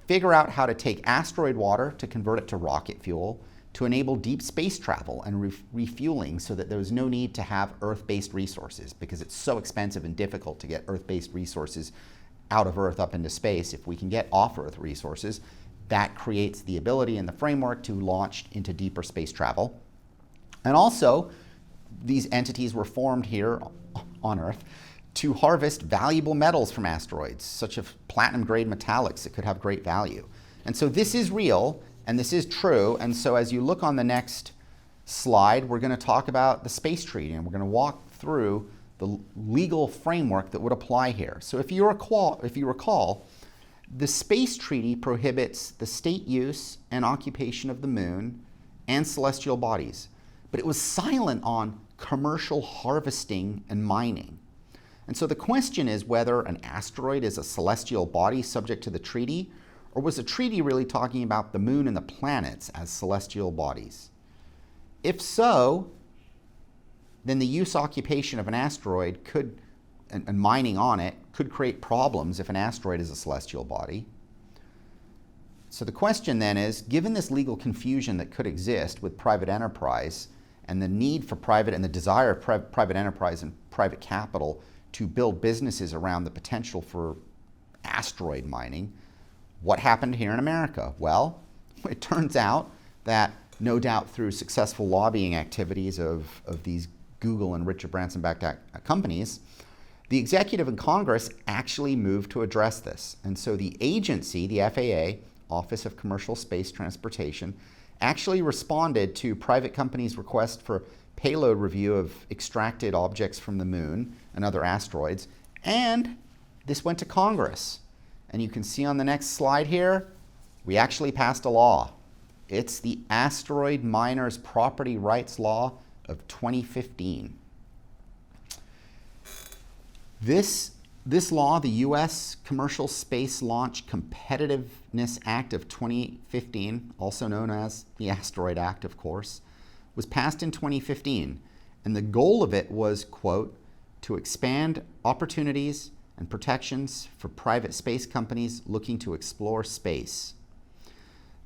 figure out how to take asteroid water to convert it to rocket fuel, to enable deep space travel and refueling so that there was no need to have Earth-based resources, because it's so expensive and difficult to get Earth-based resources out of Earth up into space. If we can get off-Earth resources, that creates the ability and the framework to launch into deeper space travel. And also, these entities were formed here on Earth to harvest valuable metals from asteroids, such as platinum-grade metallics that could have great value. And so this is real, and this is true. And so as you look on the next slide, we're going to talk about the space treaty, and we're going to walk through the legal framework that would apply here. So if you recall, the space treaty prohibits the state use and occupation of the moon and celestial bodies, but it was silent on commercial harvesting and mining. And so the question is whether an asteroid is a celestial body subject to the treaty, Or was the treaty really talking about the moon and the planets as celestial bodies? If so, then the use occupation of an asteroid could, and mining on it, could create problems if an asteroid is a celestial body. So the question then is, given this legal confusion that could exist with private enterprise and the need for private and the desire of private enterprise and private capital to build businesses around the potential for asteroid mining, what happened here in America? Well, it turns out that no doubt through successful lobbying activities of these Google and Richard Branson-backed companies, the executive and Congress actually moved to address this. And so the agency, the FAA, Office of Commercial Space Transportation, actually responded to private companies' request for payload review of extracted objects from the moon and other asteroids, and this went to Congress. And you can see on the next slide here, we actually passed a law. It's the Asteroid Miners Property Rights Law of 2015. This law, the U.S. Commercial Space Launch Competitiveness Act of 2015, also known as the Asteroid Act, of course, was passed in 2015. And the goal of it was, quote, to expand opportunities and protections for private space companies looking to explore space.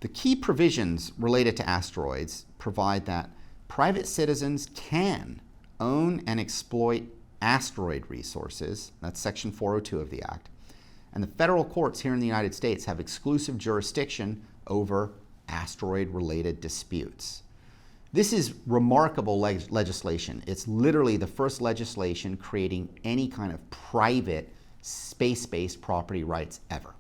The key provisions related to asteroids provide that private citizens can own and exploit asteroid resources. That's Section 402 of the Act. And the federal courts here in the United States have exclusive jurisdiction over asteroid-related disputes. This is remarkable legislation. It's literally the first legislation creating any kind of private space-based property rights ever.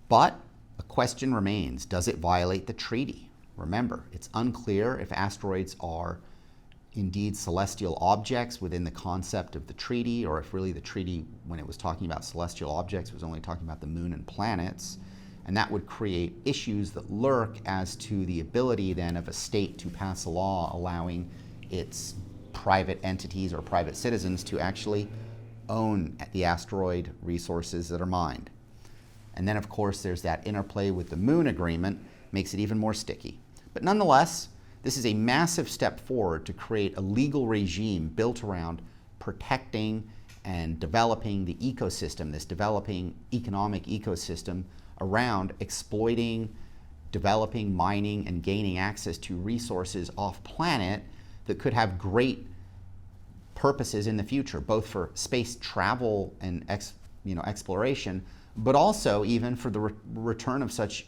But a question remains, does it violate the treaty? Remember, it's unclear if asteroids are indeed celestial objects within the concept of the treaty, or if really the treaty, when it was talking about celestial objects, was only talking about the moon and planets. And that would create issues that lurk as to the ability then of a state to pass a law allowing its private entities or private citizens to actually own the asteroid resources that are mined. And then of course there's that interplay with the moon agreement, makes it even more sticky. But nonetheless, this is a massive step forward to create a legal regime built around protecting and developing the ecosystem, this developing economic ecosystem around exploiting, developing, mining, and gaining access to resources off planet that could have great purposes in the future, both for space travel and exploration, but also even for the return of such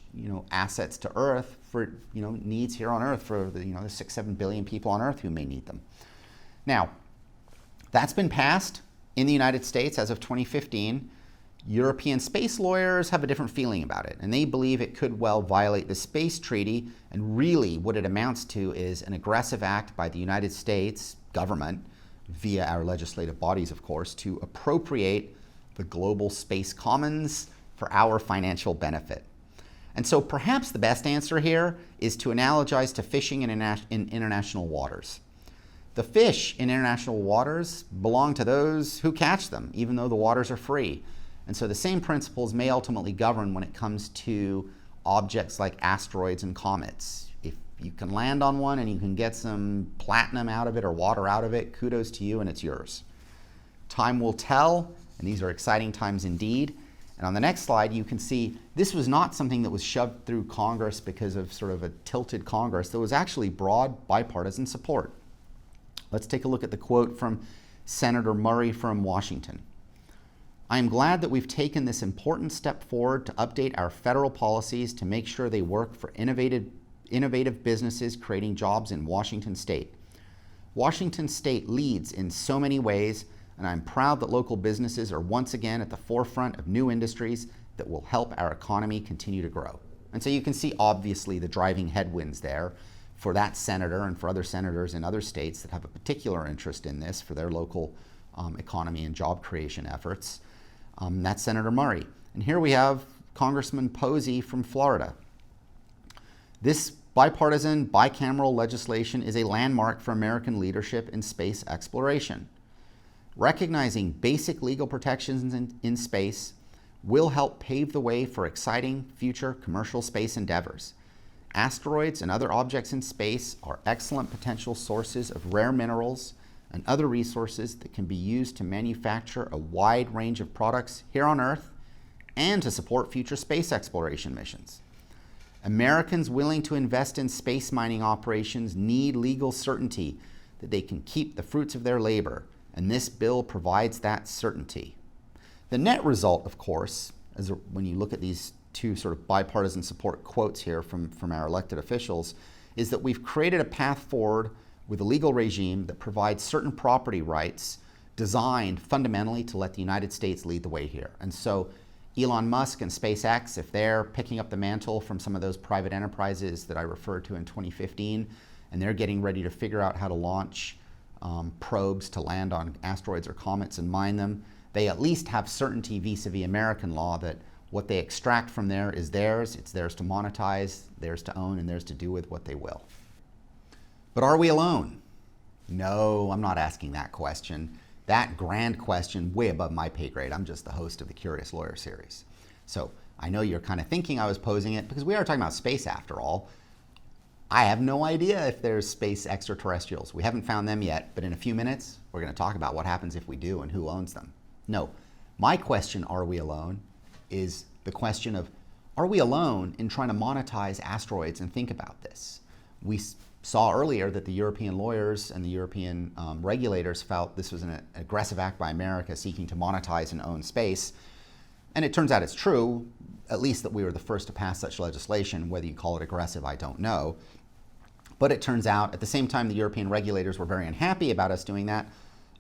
assets to Earth for needs here on Earth for the 6-7 billion people on Earth who may need them. Now, that's been passed in the United States as of 2015. European space lawyers have a different feeling about it, and they believe it could well violate the space treaty, and really what it amounts to is an aggressive act by the United States government, via our legislative bodies of course, to appropriate the global space commons for our financial benefit. And so perhaps the best answer here is to analogize to fishing in international waters. The fish in international waters belong to those who catch them, even though the waters are free. And so the same principles may ultimately govern when it comes to objects like asteroids and comets. If you can land on one and you can get some platinum out of it or water out of it, kudos to you and it's yours. Time will tell, and these are exciting times indeed. And on the next slide, you can see this was not something that was shoved through Congress because of sort of a tilted Congress. There was actually broad bipartisan support. Let's take a look at the quote from Senator Murray from Washington. I am glad that we've taken this important step forward to update our federal policies to make sure they work for innovative businesses creating jobs in Washington State. Washington State leads in so many ways, and I'm proud that local businesses are once again at the forefront of new industries that will help our economy continue to grow. And so you can see obviously the driving headwinds there for that senator and for other senators in other states that have a particular interest in this for their local economy and job creation efforts. That's Senator Murray. And here we have Congressman Posey from Florida. This bipartisan, bicameral legislation is a landmark for American leadership in space exploration. Recognizing basic legal protections in space, will help pave the way for exciting future commercial space endeavors. Asteroids and other objects in space are excellent potential sources of rare minerals and other resources that can be used to manufacture a wide range of products here on Earth and to support future space exploration missions. Americans willing to invest in space mining operations need legal certainty that they can keep the fruits of their labor, and this bill provides that certainty. The net result, of course, when you look at these two sort of bipartisan support quotes here from our elected officials, is that we've created a path forward with a legal regime that provides certain property rights designed fundamentally to let the United States lead the way here. And so Elon Musk and SpaceX, if they're picking up the mantle from some of those private enterprises that I referred to in 2015, and they're getting ready to figure out how to launch probes to land on asteroids or comets and mine them, they at least have certainty vis-a-vis American law that what they extract from there is theirs, it's theirs to monetize, theirs to own, and theirs to do with what they will. But are we alone? No, I'm not asking that question. That grand question, way above my pay grade. I'm just the host of the Curious Lawyer series. So I know you're kind of thinking I was posing it because we are talking about space after all. I have no idea if there's space extraterrestrials. We haven't found them yet, but in a few minutes, we're going to talk about what happens if we do and who owns them. No, my question, are we alone, is the question of, are we alone in trying to monetize asteroids and think about this? We saw earlier that the European lawyers and the European regulators felt this was an aggressive act by America seeking to monetize and own space. And it turns out it's true, at least that we were the first to pass such legislation. Whether you call it aggressive, I don't know. But it turns out at the same time the European regulators were very unhappy about us doing that,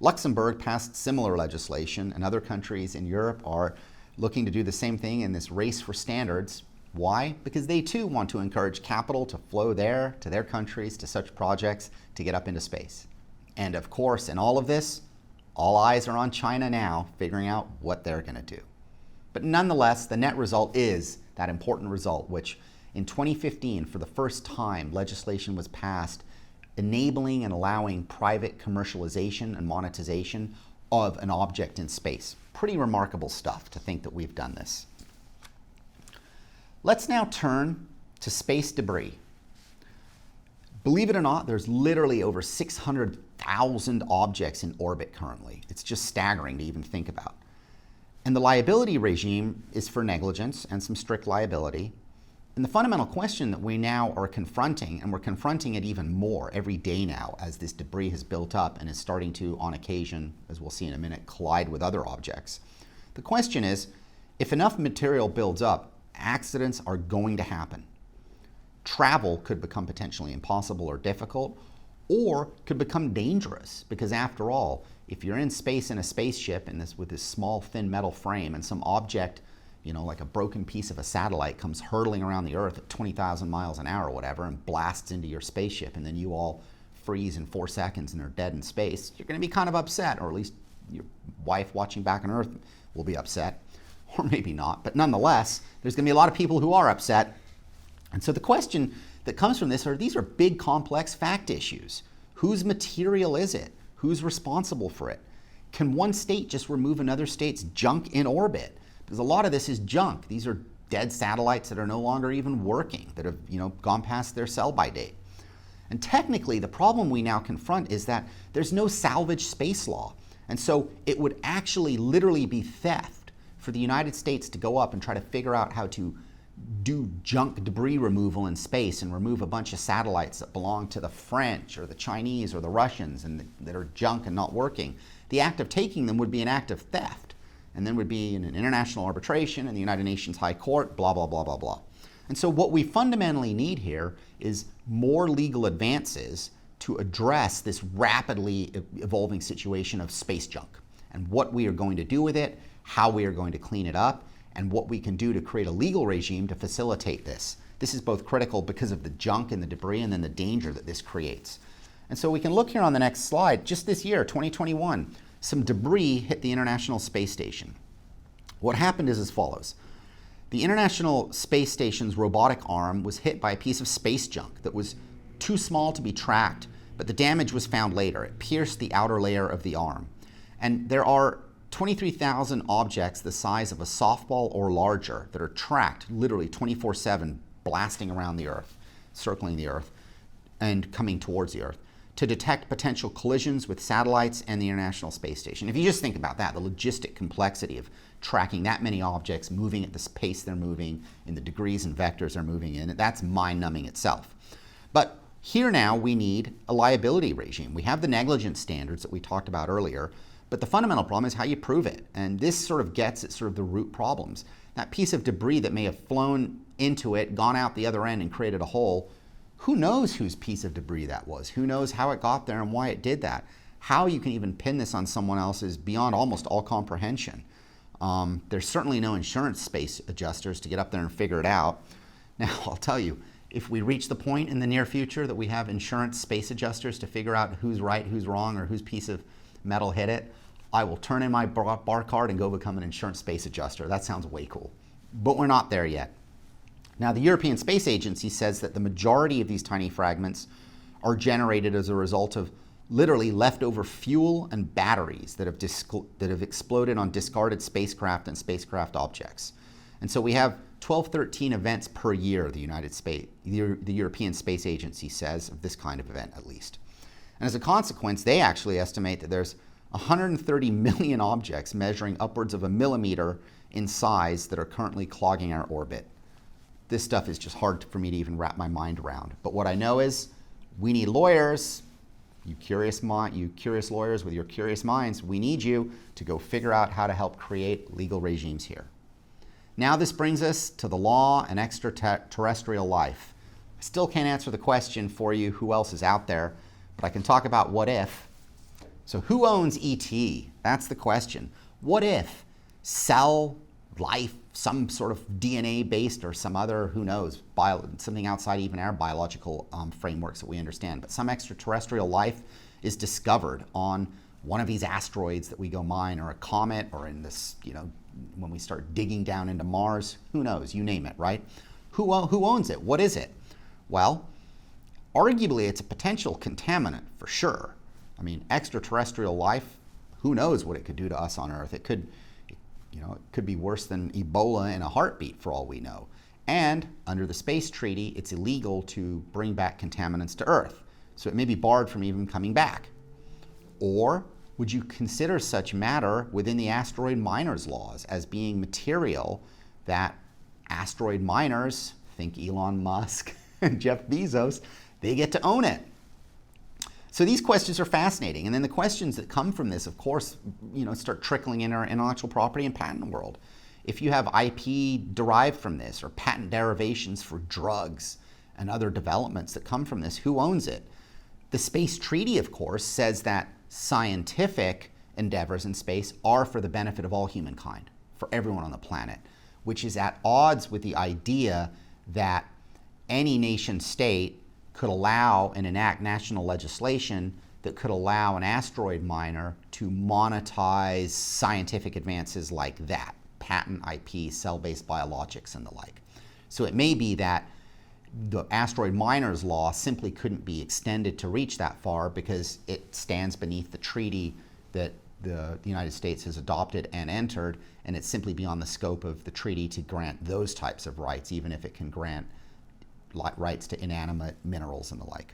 Luxembourg passed similar legislation, and other countries in Europe are looking to do the same thing in this race for standards. Why? Because they too want to encourage capital to flow there, to their countries, to such projects, to get up into space. And of course, in all of this, all eyes are on China now, figuring out what they're going to do. But nonetheless, the net result is that important result, which in 2015, for the first time, legislation was passed enabling and allowing private commercialization and monetization of an object in space. Pretty remarkable stuff to think that we've done this. Let's now turn to space debris. Believe it or not, there's literally over 600,000 objects in orbit currently. It's just staggering to even think about. And the liability regime is for negligence and some strict liability. And the fundamental question that we now are confronting, and we're confronting it even more every day now as this debris has built up and is starting to, on occasion, as we'll see in a minute, collide with other objects. The question is, if enough material builds up, accidents are going to happen. Travel could become potentially impossible or difficult, or could become dangerous, because after all, if you're in space in a spaceship with this small thin metal frame and some object, like a broken piece of a satellite comes hurtling around the Earth at 20,000 miles an hour or whatever and blasts into your spaceship, and then you all freeze in 4 seconds and are dead in space, you're going to be kind of upset, or at least your wife watching back on Earth will be upset, or maybe not. But nonetheless, there's going to be a lot of people who are upset. And so the question that comes from this these are big, complex fact issues. Whose material is it? Who's responsible for it? Can one state just remove another state's junk in orbit? Because a lot of this is junk. These are dead satellites that are no longer even working, that have gone past their sell-by date. And technically, the problem we now confront is that there's no salvage space law. And so it would actually literally be theft for the United States to go up and try to figure out how to do junk debris removal in space and remove a bunch of satellites that belong to the French or the Chinese or the Russians and that are junk and not working. The act of taking them would be an act of theft, and then would be in an international arbitration in the United Nations High Court, blah, blah, blah, blah, blah. And so what we fundamentally need here is more legal advances to address this rapidly evolving situation of space junk, and what we are going to do with it, how we are going to clean it up, and what we can do to create a legal regime to facilitate this. This is both critical because of the junk and the debris and then the danger that this creates. And so we can look here on the next slide. Just this year, 2021, some debris hit the International Space Station. What happened is as follows. The International Space Station's robotic arm was hit by a piece of space junk that was too small to be tracked, but the damage was found later. It pierced the outer layer of the arm. And there are 23,000 objects the size of a softball or larger that are tracked literally 24/7, blasting around the Earth, circling the Earth, and coming towards the Earth to detect potential collisions with satellites and the International Space Station. If you just think about that, the logistic complexity of tracking that many objects, moving at the pace they're moving, in the degrees and vectors they're moving in, that's mind-numbing itself. But here now we need a liability regime. We have the negligence standards that we talked about earlier, but the fundamental problem is how you prove it. And this sort of gets at sort of the root problems. That piece of debris that may have flown into it, gone out the other end and created a hole, who knows whose piece of debris that was? Who knows how it got there and why it did that? How you can even pin this on someone else is beyond almost all comprehension. There's certainly no insurance space adjusters to get up there and figure it out. Now, I'll tell you, if we reach the point in the near future that we have insurance space adjusters to figure out who's right, who's wrong, or whose piece of metal hit it, I will turn in my bar card and go become an insurance space adjuster. That sounds way cool. But we're not there yet. Now, the European Space Agency says that the majority of these tiny fragments are generated as a result of literally leftover fuel and batteries that have exploded on discarded spacecraft and spacecraft objects. And so we have 12, 13 events per year, the European Space Agency says, of this kind of event at least. And as a consequence, they actually estimate that there's 130 million objects measuring upwards of a millimeter in size that are currently clogging our orbit. This stuff is just hard for me to even wrap my mind around. But what I know is we need lawyers, you curious lawyers with your curious minds, we need you to go figure out how to help create legal regimes here. Now this brings us to the law and extraterrestrial life. I still can't answer the question for you who else is out there, but I can talk about what if. So who owns ET? That's the question. What if cell life, some sort of DNA-based or some other, who knows, something outside even our biological frameworks that we understand, but some extraterrestrial life is discovered on one of these asteroids that we go mine, or a comet, or in this, when we start digging down into Mars, who knows, you name it, right? Who owns it? What is it? Well, arguably it's a potential contaminant for sure. I mean, extraterrestrial life, who knows what it could do to us on Earth? It could be worse than Ebola in a heartbeat for all we know. And under the Space Treaty, it's illegal to bring back contaminants to Earth. So it may be barred from even coming back. Or would you consider such matter within the asteroid miners laws as being material that asteroid miners, think Elon Musk and Jeff Bezos, they get to own it? So these questions are fascinating. And then the questions that come from this, of course, start trickling in our intellectual property and patent world. If you have IP derived from this, or patent derivations for drugs and other developments that come from this, who owns it? The Space Treaty, of course, says that scientific endeavors in space are for the benefit of all humankind, for everyone on the planet, which is at odds with the idea that any nation state could allow and enact national legislation that could allow an asteroid miner to monetize scientific advances like that, patent IP, cell-based biologics, and the like. So it may be that the asteroid miners law simply couldn't be extended to reach that far because it stands beneath the treaty that the United States has adopted and entered, and it's simply beyond the scope of the treaty to grant those types of rights, even if it can grant rights to inanimate minerals and the like.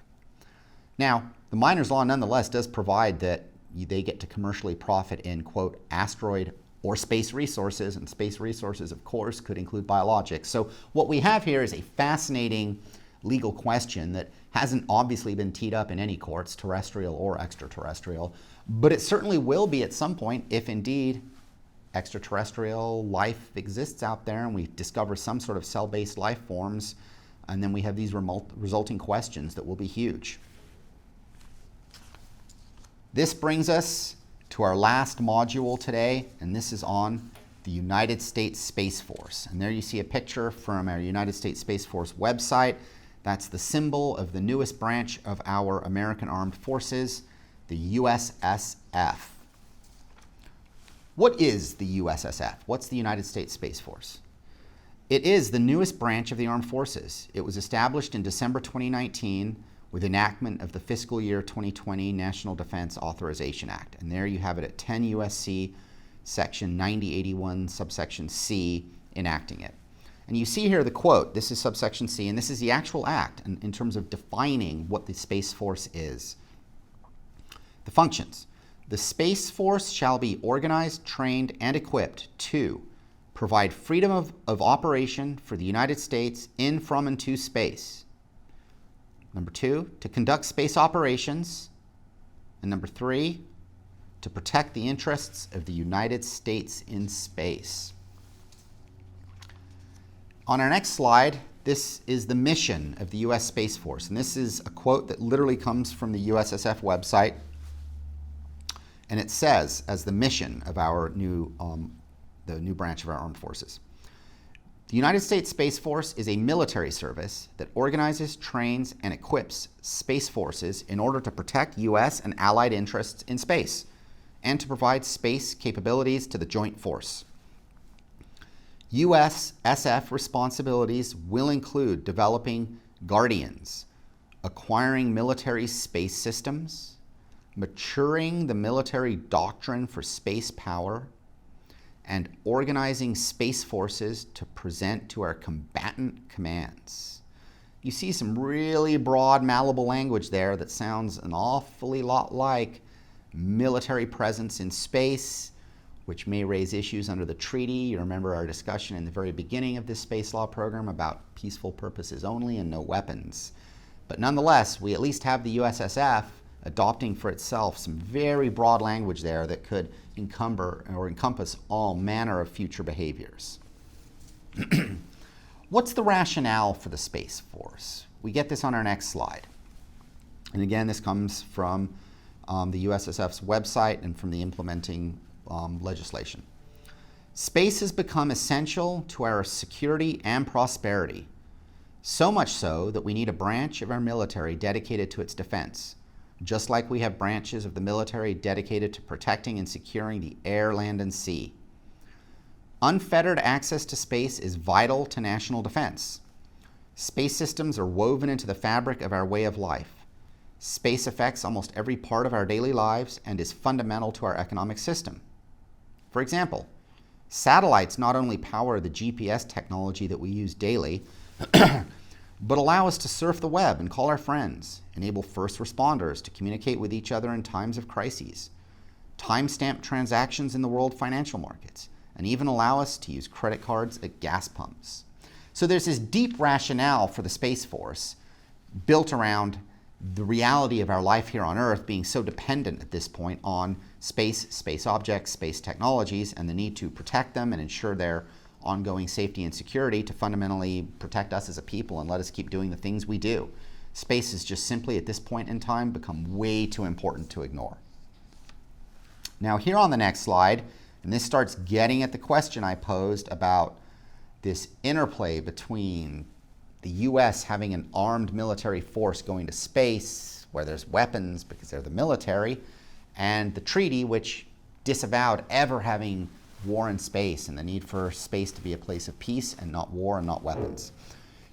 Now, the miners law nonetheless does provide that they get to commercially profit in, quote, asteroid or space resources, and space resources, of course, could include biologics. So what we have here is a fascinating legal question that hasn't obviously been teed up in any courts, terrestrial or extraterrestrial, but it certainly will be at some point if indeed extraterrestrial life exists out there and we discover some sort of cell-based life forms. And then we have these resulting questions that will be huge. This brings us to our last module today, and this is on the United States Space Force. And there you see a picture from our United States Space Force website. That's the symbol of the newest branch of our American Armed Forces, the USSF. What is the USSF? What's the United States Space Force? It is the newest branch of the Armed Forces. It was established in December 2019 with enactment of the fiscal year 2020 National Defense Authorization Act. And there you have it at 10 USC Section 9081, subsection C, enacting it. And you see here the quote, this is subsection C, and this is the actual act in terms of defining what the Space Force is. The functions. The Space Force shall be organized, trained, and equipped to provide freedom of operation for the United States in, from, and to space. Number 2, to conduct space operations. And number 3, to protect the interests of the United States in space. On our next slide, this is the mission of the U.S. Space Force. And this is a quote that literally comes from the USSF website. And it says, as the mission of our the new branch of our armed forces. The United States Space Force is a military service that organizes, trains, and equips space forces in order to protect U.S. and allied interests in space and to provide space capabilities to the joint force. U.S. SF responsibilities will include developing Guardians, acquiring military space systems, maturing the military doctrine for space power, and organizing space forces to present to our combatant commands. You see some really broad, malleable language there that sounds an awfully lot like military presence in space, which may raise issues under the treaty. You remember our discussion in the very beginning of this space law program about peaceful purposes only and no weapons. But nonetheless, we at least have the USSF adopting for itself some very broad language there that could encompass all manner of future behaviors. What's the rationale for the Space Force? We get this on our next slide. And again, this comes from the USSF's website and from the implementing legislation. Space has become essential to our security and prosperity, so much so that we need a branch of our military dedicated to its defense, just like we have branches of the military dedicated to protecting and securing the air, land, and sea. Unfettered access to space is vital to national defense. Space systems are woven into the fabric of our way of life. Space affects almost every part of our daily lives and is fundamental to our economic system. For example, satellites not only power the GPS technology that we use daily, but allow us to surf the web and call our friends, enable first responders to communicate with each other in times of crises, timestamp transactions in the world financial markets, and even allow us to use credit cards at gas pumps. So there's this deep rationale for the Space Force built around the reality of our life here on Earth being so dependent at this point on space, space objects, space technologies, and the need to protect them and ensure their ongoing safety and security to fundamentally protect us as a people and let us keep doing the things we do. Space has just simply, at this point in time, become way too important to ignore. Now here on the next slide, and this starts getting at the question I posed about this interplay between the U.S. having an armed military force going to space where there's weapons because they're the military, and the treaty which disavowed ever having war in space and the need for space to be a place of peace and not war and not weapons.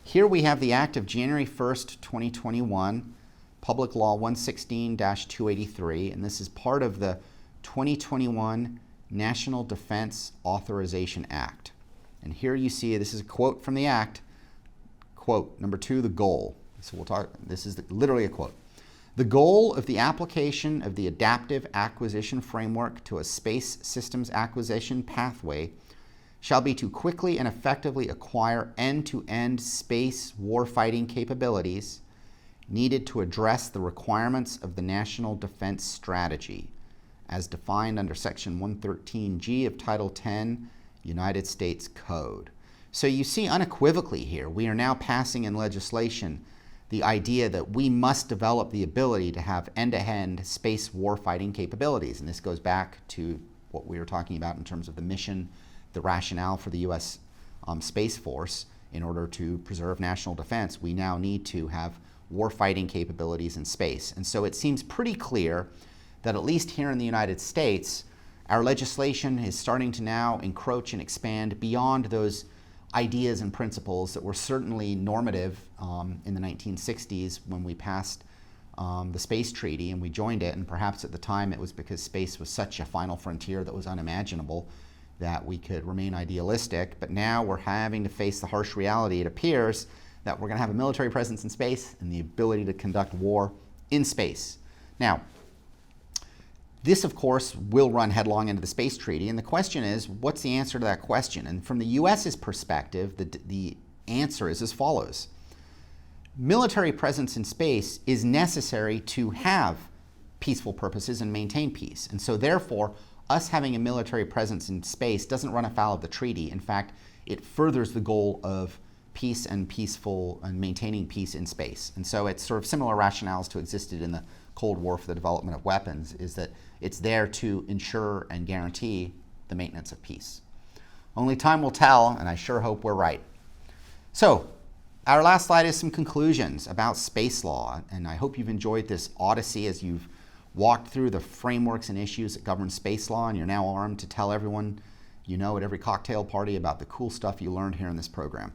Here we have the Act of January 1st, 2021, Public Law 116-283, and this is part of the 2021 National Defense Authorization Act. And here you see, this is a quote from the Act, quote, number 2, the goal. So we'll talk, this is literally a quote. The goal of the application of the Adaptive Acquisition Framework to a space systems acquisition pathway shall be to quickly and effectively acquire end-to-end space warfighting capabilities needed to address the requirements of the National Defense Strategy, as defined under Section 113G of Title 10, United States Code. So you see unequivocally here, we are now passing in legislation the idea that we must develop the ability to have end-to-end space warfighting capabilities. And this goes back to what we were talking about in terms of the mission, the rationale for the U.S. Space Force. In order to preserve national defense, we now need to have warfighting capabilities in space. And so it seems pretty clear that at least here in the United States, our legislation is starting to now encroach and expand beyond those ideas and principles that were certainly normative in the 1960s when we passed the space treaty, and we joined it, and perhaps at the time it was because space was such a final frontier that was unimaginable that we could remain idealistic. But now we're having to face the harsh reality, it appears, that we're going to have a military presence in space and the ability to conduct war in space. Now, this, of course, will run headlong into the space treaty, and the question is, what's the answer to that question? And from the U.S.'s perspective, the answer is as follows. Military presence in space is necessary to have peaceful purposes and maintain peace. And so therefore, us having a military presence in space doesn't run afoul of the treaty. In fact, it furthers the goal of peace and peaceful and maintaining peace in space. And so it's sort of similar rationales to existed in the Cold War for the development of weapons, is that it's there to ensure and guarantee the maintenance of peace. Only time will tell, and I sure hope we're right. So, our last slide is some conclusions about space law, and I hope you've enjoyed this odyssey as you've walked through the frameworks and issues that govern space law, and you're now armed to tell everyone you know at every cocktail party about the cool stuff you learned here in this program.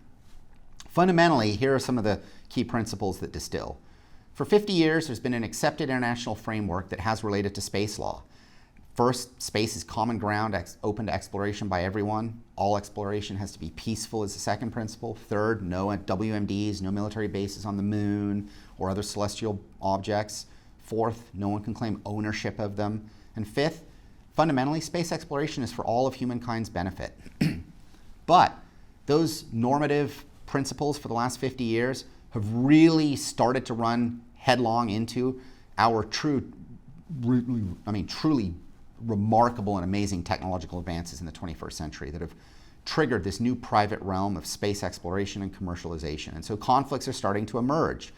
Fundamentally, here are some of the key principles that distill. For 50 years, there's been an accepted international framework that has related to space law. First, space is common ground, open to exploration by everyone. All exploration has to be peaceful is the second principle. Third, no WMDs, no military bases on the moon or other celestial objects. Fourth, no one can claim ownership of them. And fifth, fundamentally, space exploration is for all of humankind's benefit. But those normative principles for the last 50 years have really started to run headlong into our truly remarkable and amazing technological advances in the 21st century that have triggered this new private realm of space exploration and commercialization. And so conflicts are starting to emerge.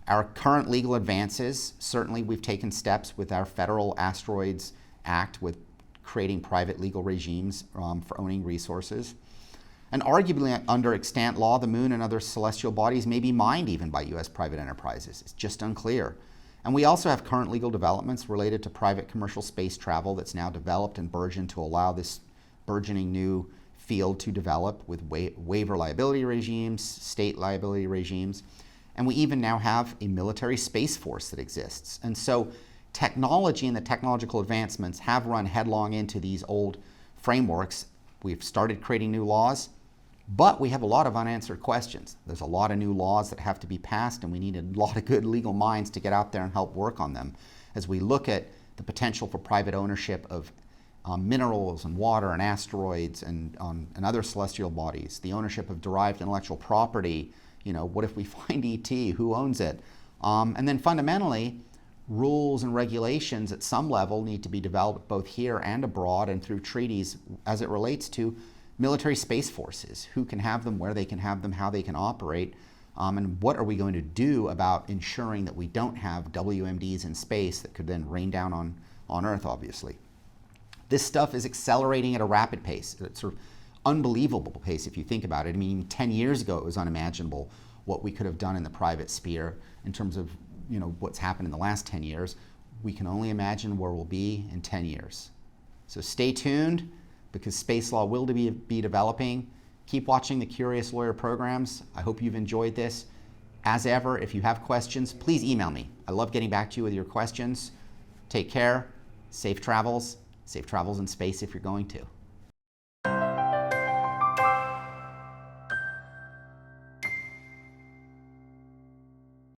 Our current legal advances, certainly we've taken steps with our federal Asteroids Act with creating private legal regimes for owning resources. And arguably under extant law, the moon and other celestial bodies may be mined even by US private enterprises. It's just unclear. And we also have current legal developments related to private commercial space travel that's now developed and burgeoned to allow this burgeoning new field to develop with waiver liability regimes, state liability regimes. And we even now have a military space force that exists. And so technology and the technological advancements have run headlong into these old frameworks. We've started creating new laws, but we have a lot of unanswered questions. There's a lot of new laws that have to be passed, and we need a lot of good legal minds to get out there and help work on them as we look at the potential for private ownership of minerals and water and asteroids and other celestial bodies, the ownership of derived intellectual property. You know, what if we find ET? Who owns it? And then fundamentally, rules and regulations at some level need to be developed both here and abroad and through treaties as it relates to military space forces, who can have them, where they can have them, how they can operate, and what are we going to do about ensuring that we don't have WMDs in space that could then rain down on Earth, obviously. This stuff is accelerating at a rapid pace, a sort of unbelievable pace if you think about it. I mean, 10 years ago it was unimaginable what we could have done in the private sphere in terms of what's happened in the last 10 years. We can only imagine where we'll be in 10 years. So stay tuned, because space law will be developing. Keep watching the Curious Lawyer programs. I hope you've enjoyed this. As ever, if you have questions, please email me. I love getting back to you with your questions. Take care. Safe travels in space if you're going to.